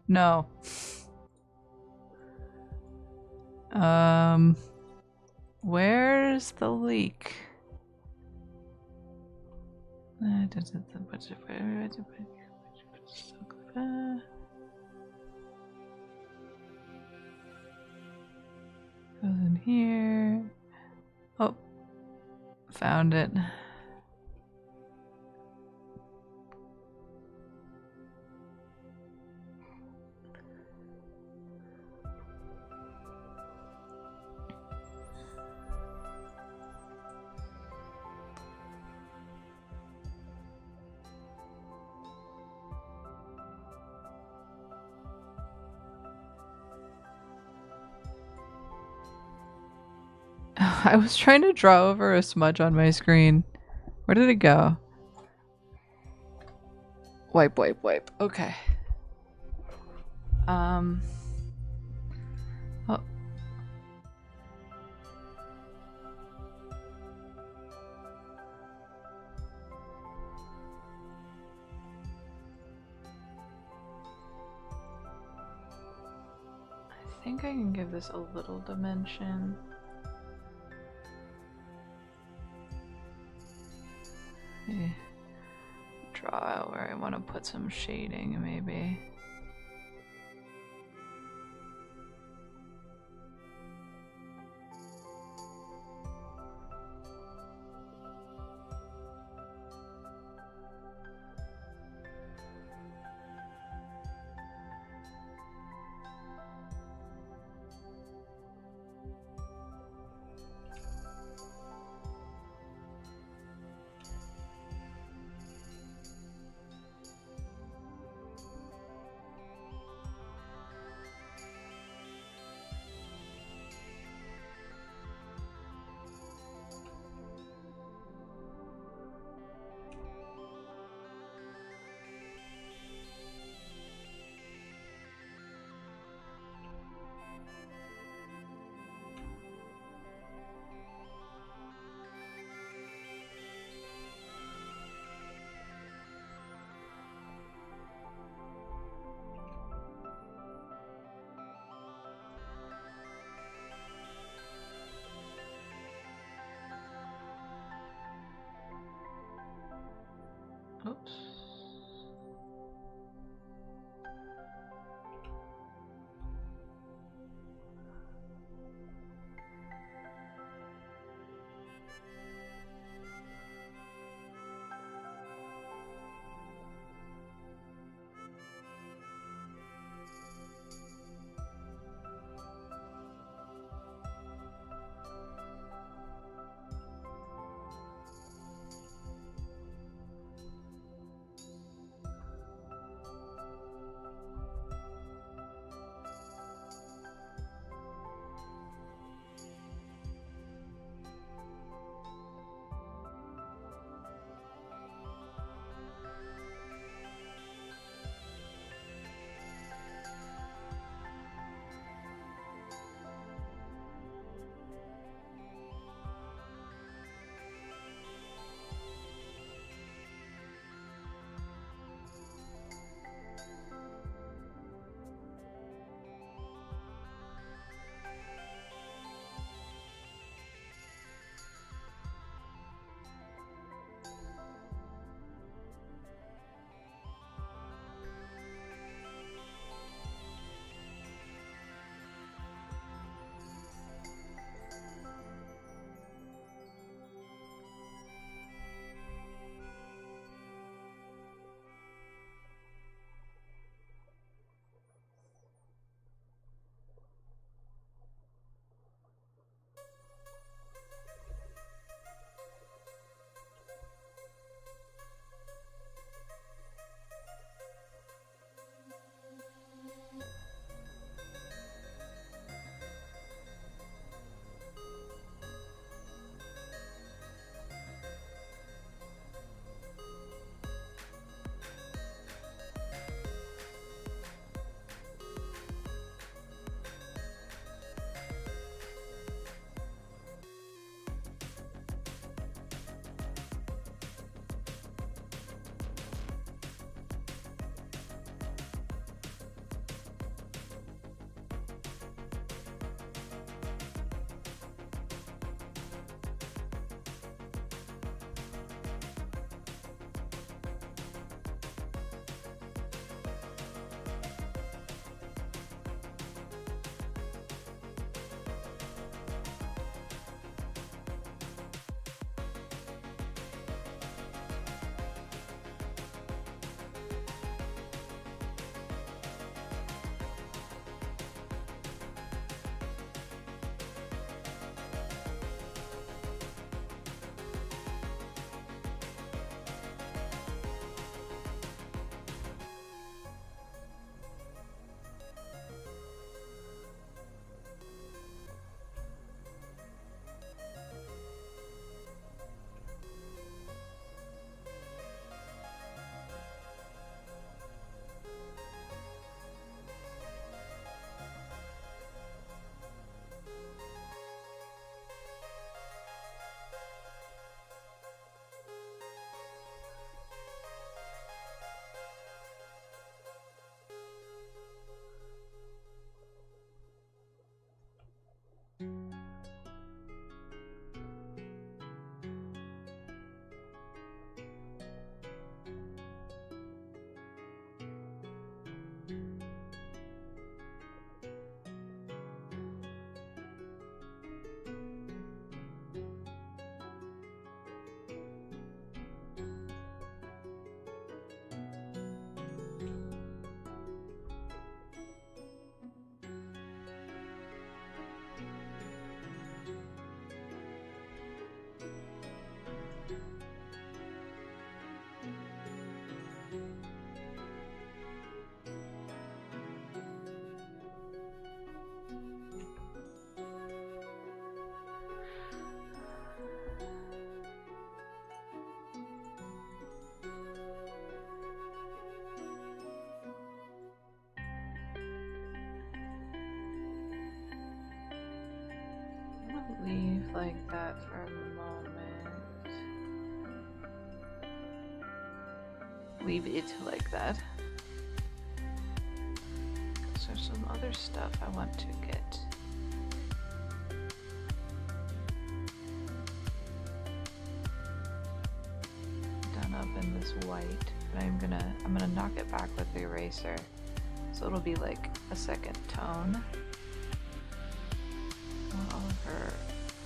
No. Where's the leak? Goes in here. Oh, found it. I was trying to draw over a smudge on my screen. Where did it go? Wipe, wipe, wipe. Okay. Oh. I think I can give this a little dimension. Draw out where I want to put some shading, maybe. Oops. leave it like that. There's some other stuff I want to get. Done up in this white, but I'm gonna knock it back with the eraser, so it'll be like a second tone. I want all of her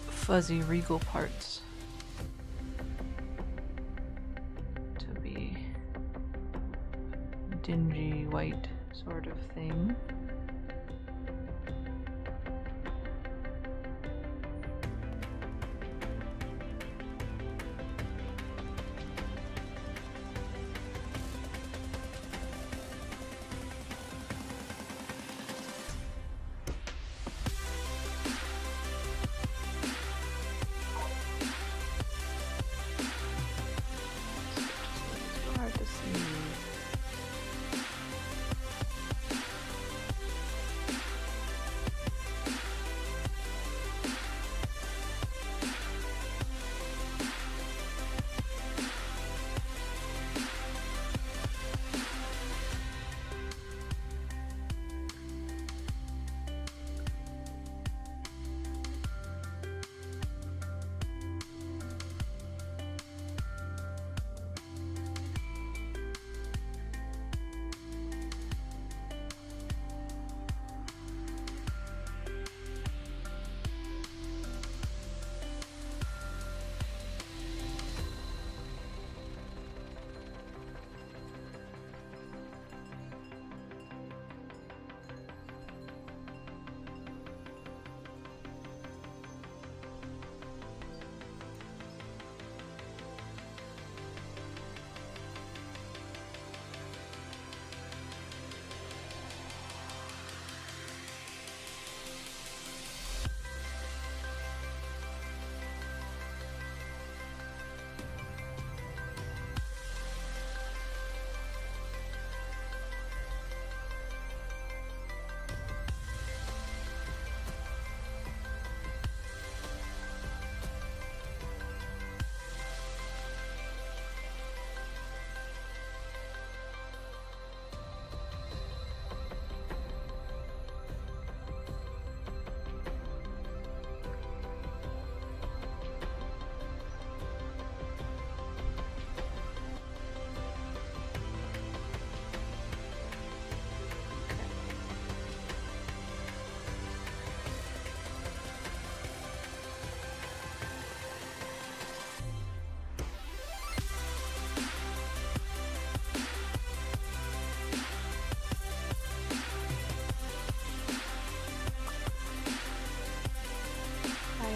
fuzzy regal parts to be dingy white sort of thing.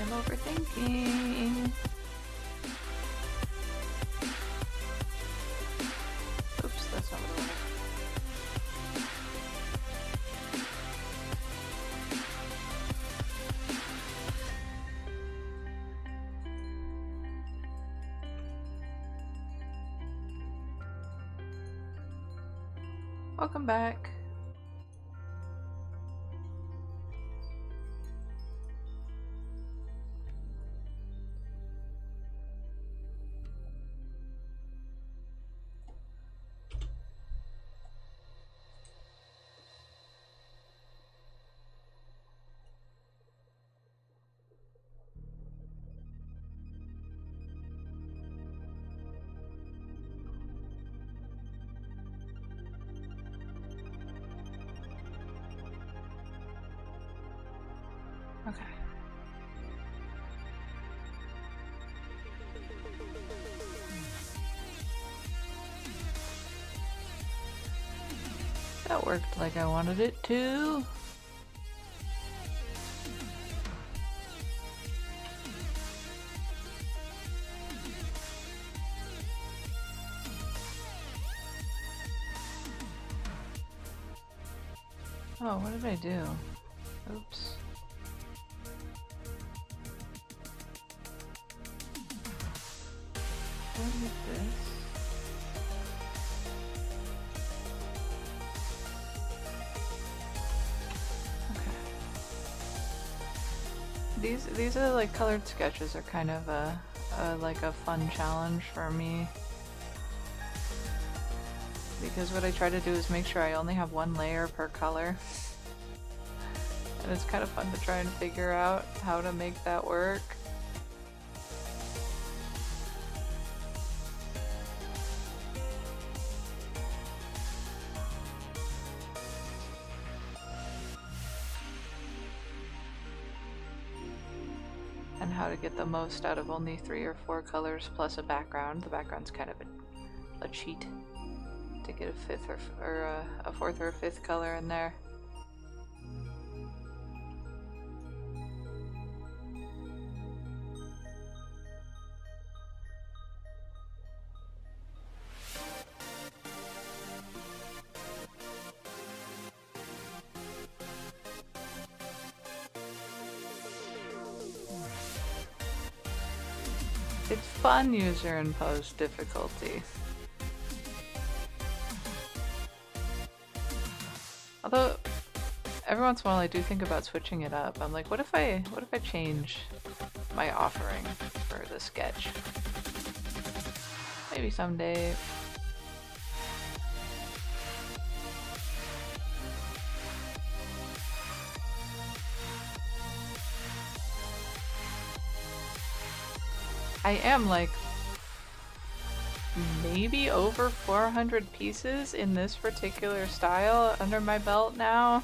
Overthinking. Oops, that's not what I wanted. Welcome back. Okay. That worked like I wanted it to. Oh, what did I do? Oops. What is this? Okay. These are like colored sketches are kind of like a fun challenge for me. because what I try to do is make sure I only have one layer per color. And it's kind of fun to try and figure out how to make that work. And how to get the most out of only 3 or 4 colors plus a background. The background's kind of a cheat to get a 5th or a 4th or a 5th color in there. It's fun user imposed difficulty. Although every once in a while I do think about switching it up. I'm like, what if I change my offering for the sketch? Maybe someday. I am like maybe over 400 pieces in this particular style under my belt now.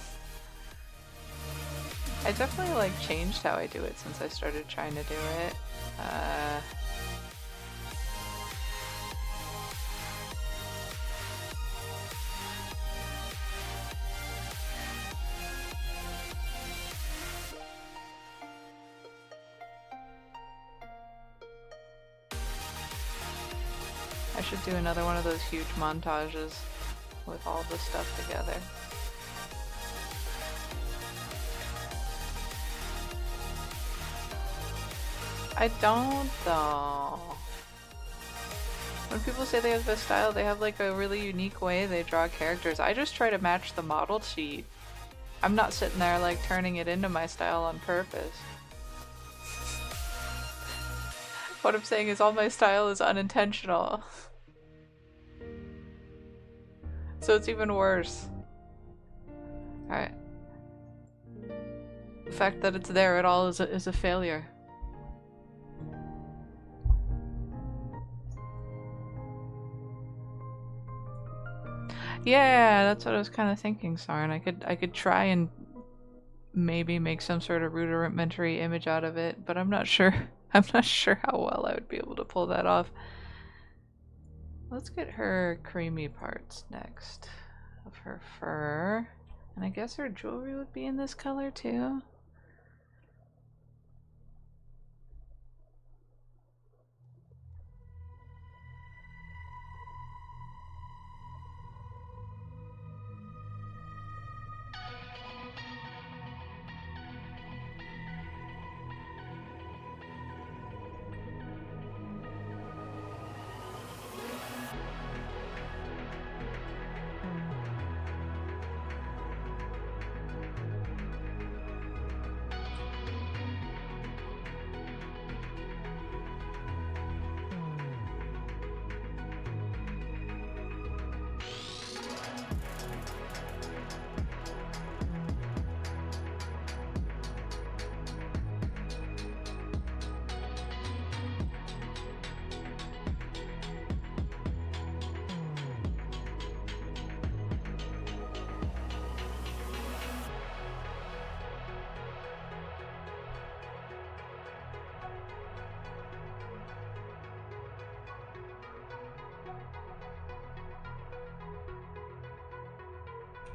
I definitely like changed how I do it since I started trying to do it. I should do another one of those huge montages with all the stuff together. I don't though. When people say they have this style, they have like a really unique way they draw characters. I just try to match the model sheet. I'm not sitting there like turning it into my style on purpose. What I'm saying is all my style is unintentional. So it's even worse. Alright. The fact that it's there at all is a failure. Yeah, that's what I was kind of thinking, Sarn. I could try and maybe make some sort of rudimentary image out of it, but I'm not sure. I'm not sure how well I would be able to pull that off. Let's get her creamy parts next of her fur. And I guess her jewelry would be in this color too.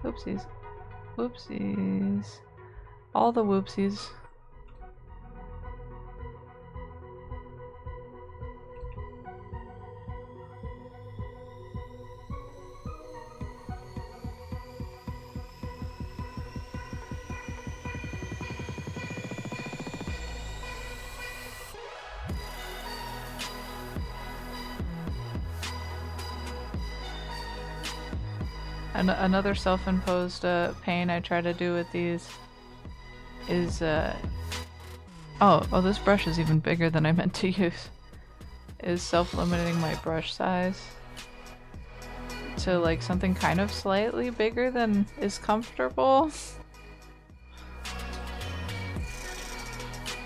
Whoopsies. Whoopsies. All the whoopsies. Another self-imposed pain I try to do with these is oh, this brush is even bigger than I meant to use. Is self-limiting my brush size to like something kind of slightly bigger than is comfortable.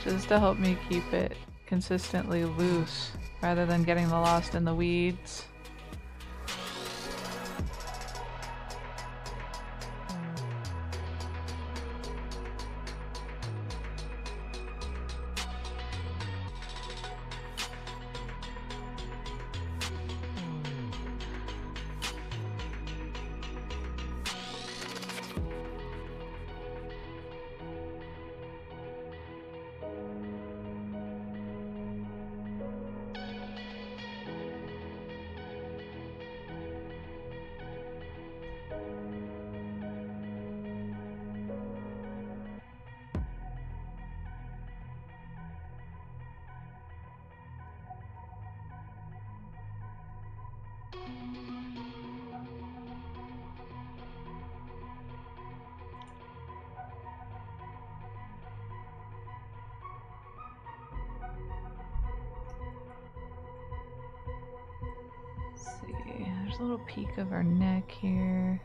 Just to help me keep it consistently loose rather than getting lost in the weeds. See, there's a little peek of our neck here.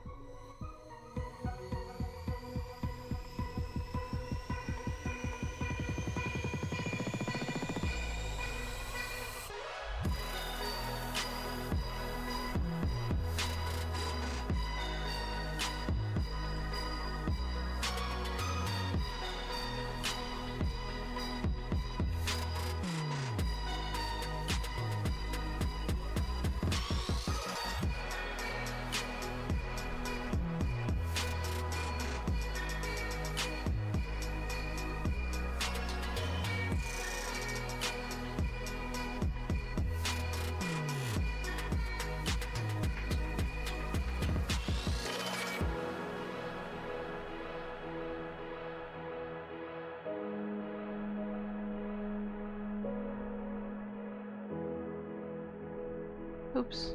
Oops.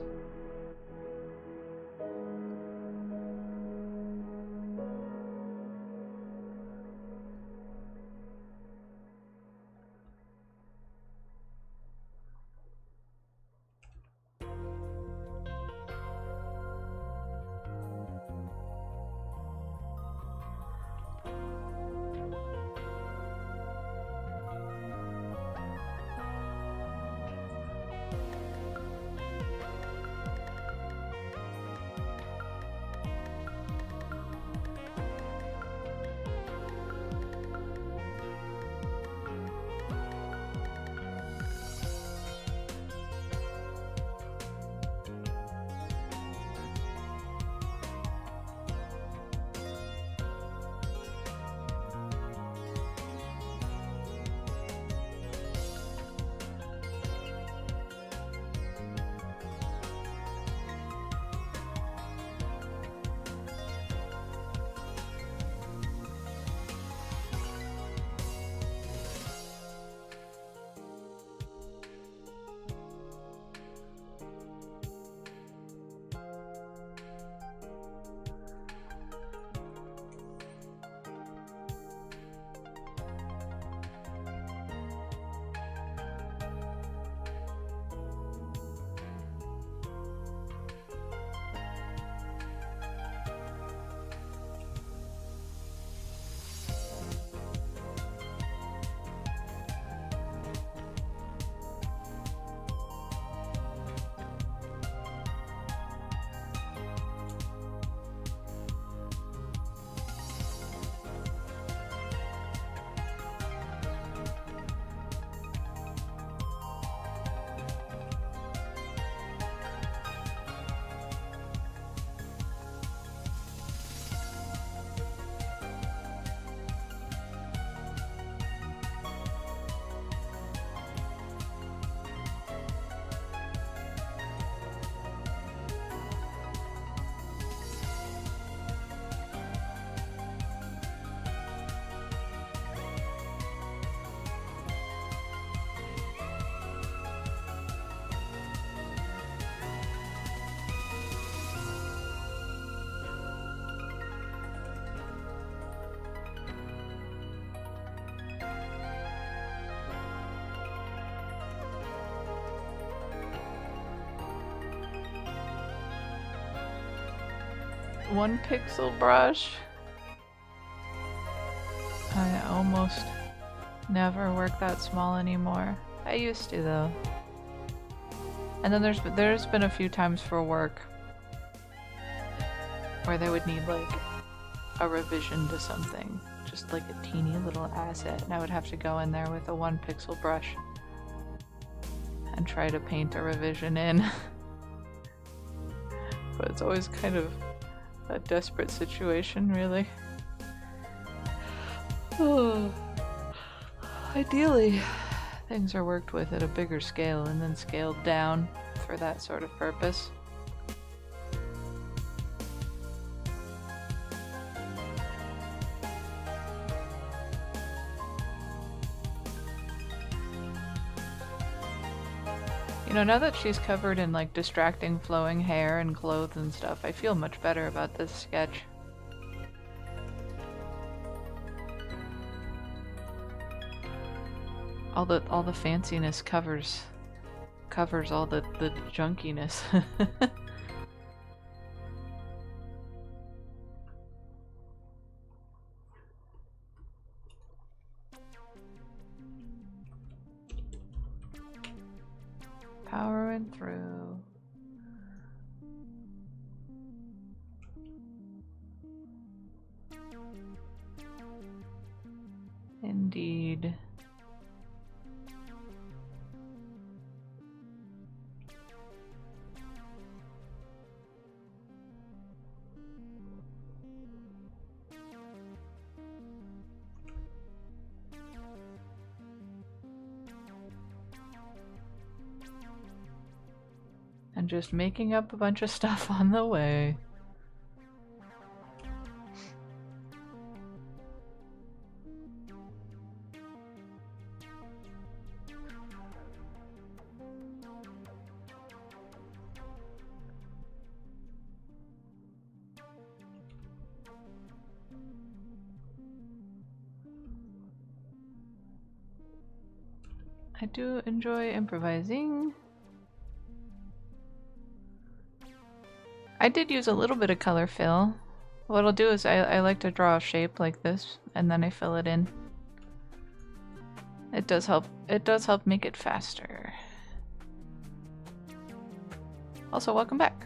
1 pixel brush. I almost never work that small anymore. I used to though. And then there's been a few times for work where they would need like a revision to something, just like a teeny little asset, and I would have to go in there with a 1 pixel brush and try to paint a revision in. But it's always kind of a desperate situation, really. Ideally, things are worked with at a bigger scale and then scaled down for that sort of purpose. You know, now that she's covered in like distracting flowing hair and clothes and stuff, I feel much better about this sketch. All the fanciness covers all the junkiness. Powering through. Indeed. And just making up a bunch of stuff on the way. I do enjoy improvising. I did use a little bit of color fill. What I'll do is I like to draw a shape like this and then I fill it in. It does help make it faster. Also, welcome back.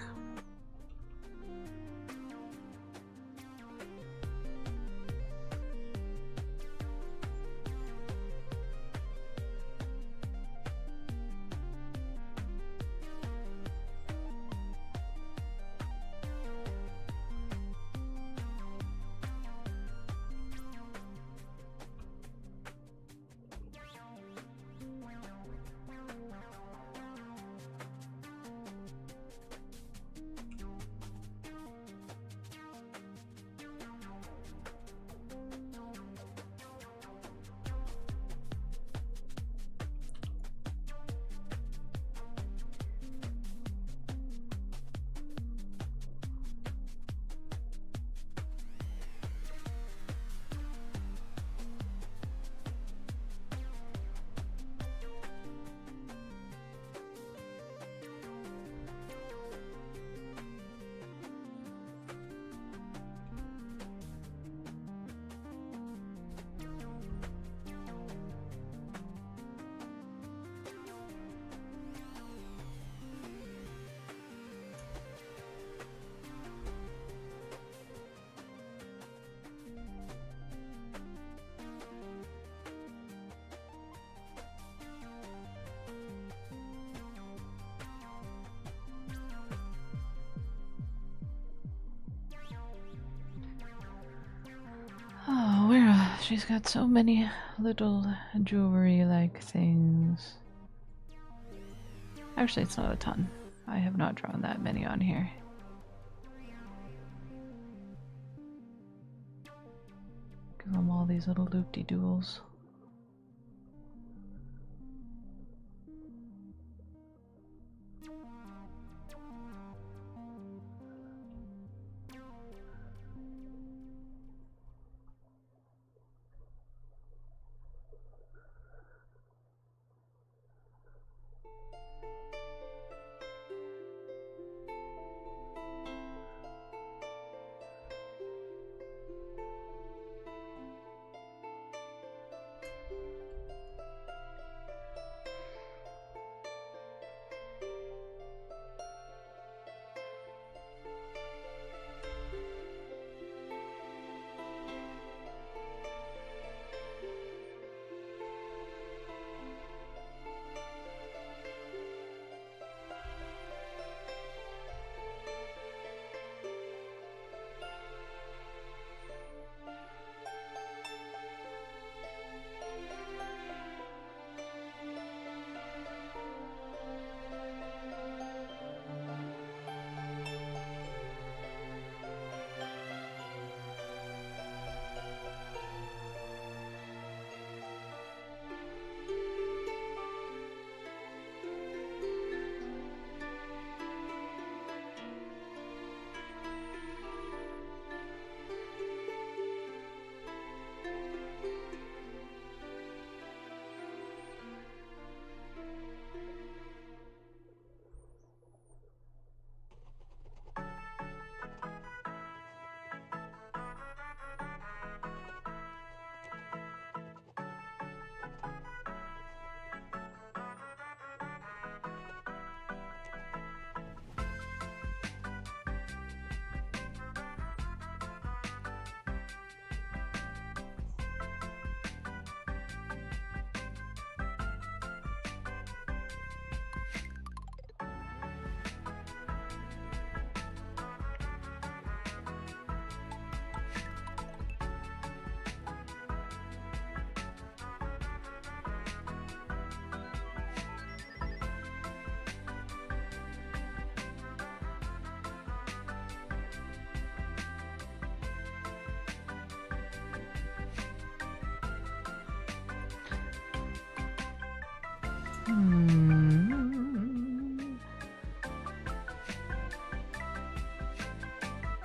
Oh, she's got so many little jewelry-like things. Actually, it's not a ton. I have not drawn that many on here. Give them all these little loop-de-dools.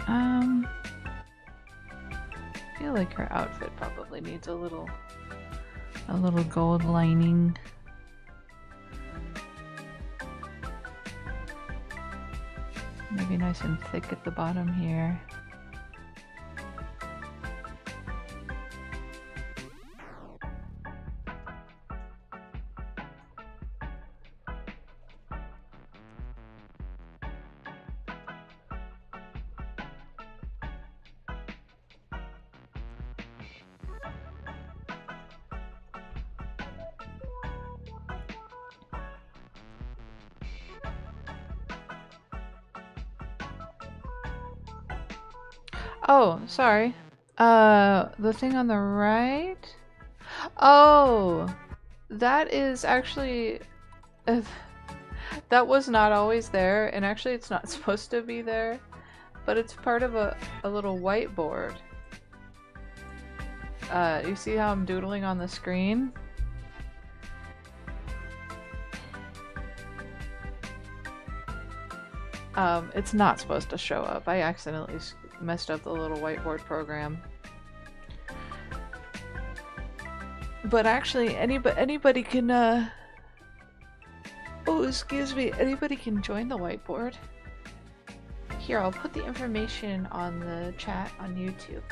I feel like her outfit probably needs a little gold lining. Maybe nice and thick at the bottom here. Oh, sorry. The thing on the right? Oh, that is actually... that was not always there, and actually it's not supposed to be there, but it's part of a little whiteboard. You see how I'm doodling on the screen? It's not supposed to show up. I accidentally messed up the little whiteboard program. But actually, anybody can, oh, excuse me, anybody can join the whiteboard. Here, I'll put the information on the chat on YouTube.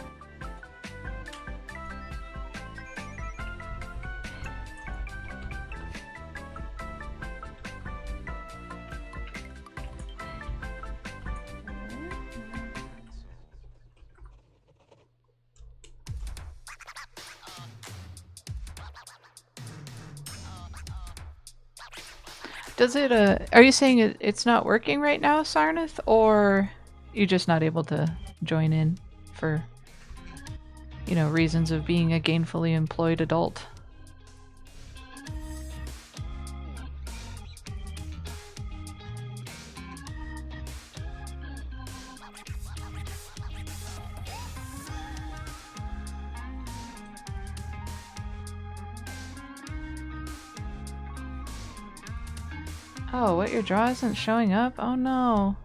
Does it, are you saying it's not working right now, Sarnath, or you're just not able to join in for, you know, reasons of being a gainfully employed adult? Oh, what your draw isn't showing up? Oh no.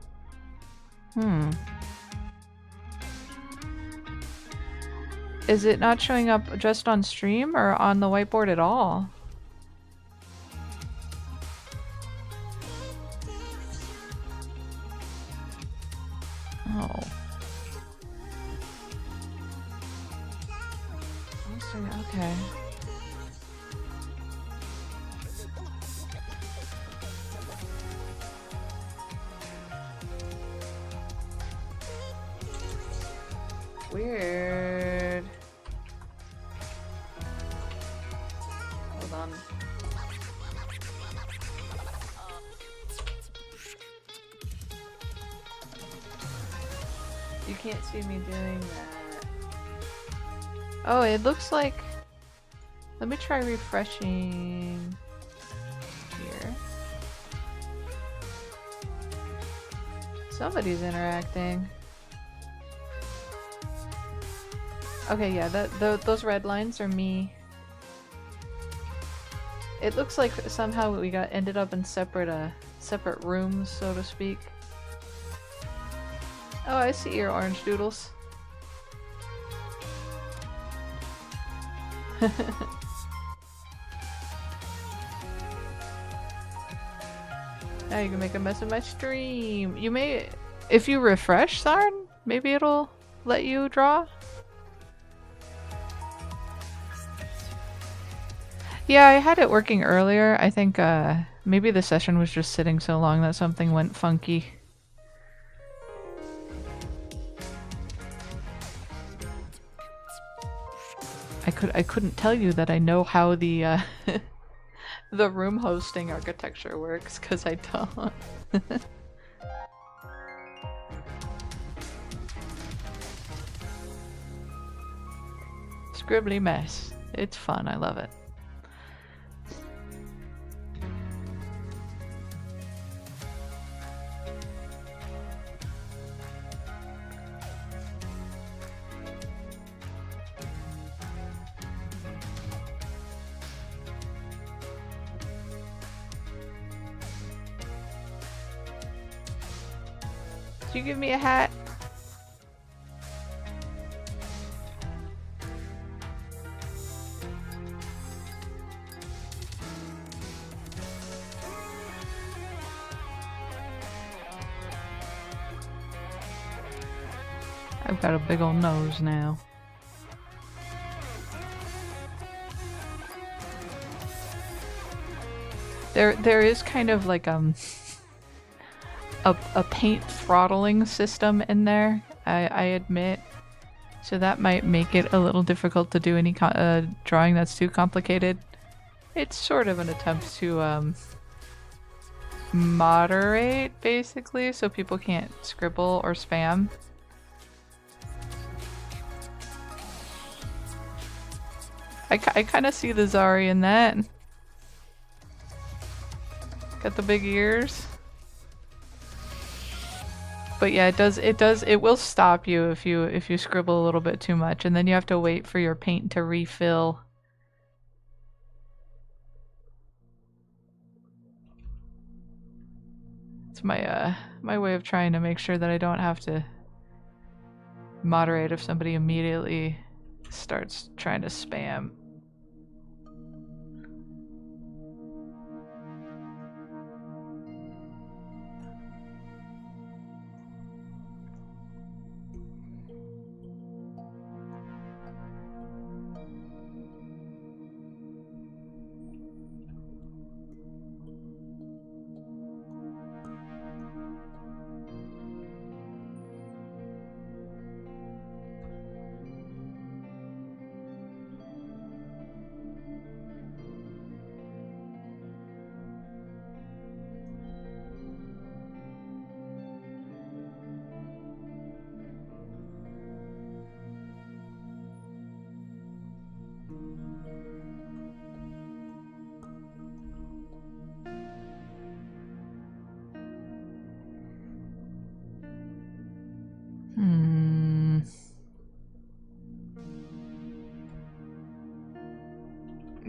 Is it not showing up just on stream or on the whiteboard at all? Oh. Okay. Weird. Hold on. You can't see me doing that. Oh, it looks like... Let me try refreshing here. Somebody's interacting. Okay, yeah, those red lines are me. It looks like somehow we ended up in separate rooms, so to speak. Oh, I see your orange doodles. Now you can make a mess of my stream. You may, if you refresh, Sarn, maybe it'll let you draw. Yeah, I had it working earlier. I think maybe the session was just sitting so long that something went funky. I couldn't tell you that I know how the the room hosting architecture works, because I don't. Scribbly mess. It's fun. I love it. you give me a hat? I've got a big old nose now. There is kind of like a paint throttling system in there, I admit. So that might make it a little difficult to do any drawing that's too complicated. It's sort of an attempt to moderate, basically, so people can't scribble or spam. I kind of see the Zari in that. Got the big ears. But yeah, it will stop you if you scribble a little bit too much, and then you have to wait for your paint to refill. It's my my way of trying to make sure that I don't have to moderate if somebody immediately starts trying to spam.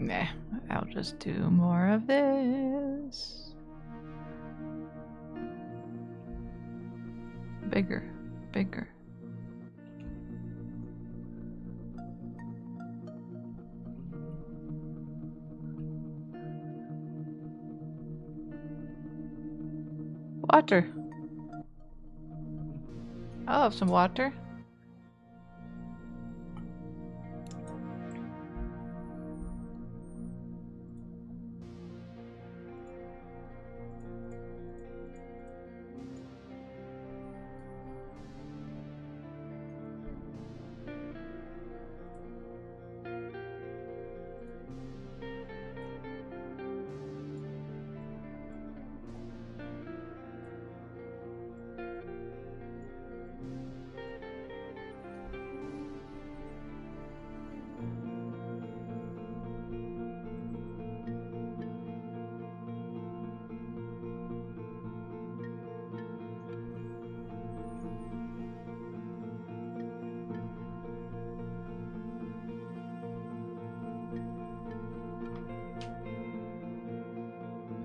Nah, I'll just do more of this. Bigger, bigger. Water. I'll have some water.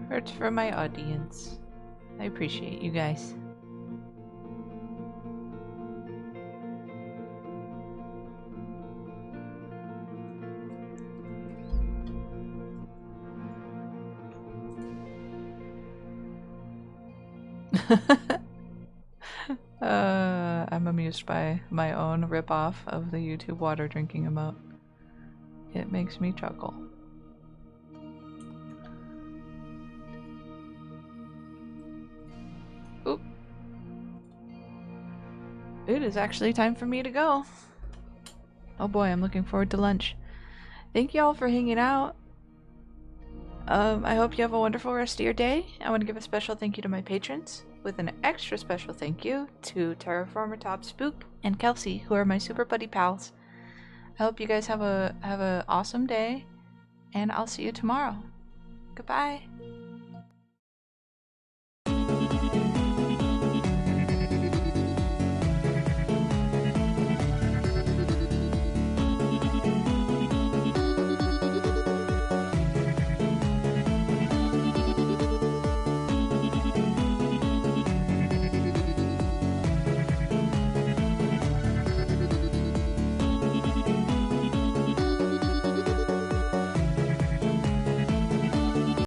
Hurts for my audience. I appreciate you guys. I'm amused by my own ripoff of the YouTube water drinking emote. It makes me chuckle. Oop. It is actually time for me to go. Oh boy, I'm looking forward to lunch. Thank you all for hanging out. I hope you have a wonderful rest of your day. I want to give a special thank you to my patrons, with an extra special thank you to Terraformer Top Spook and Kelsey, who are my super buddy pals. I hope you guys have a awesome day, and I'll see you tomorrow. Goodbye.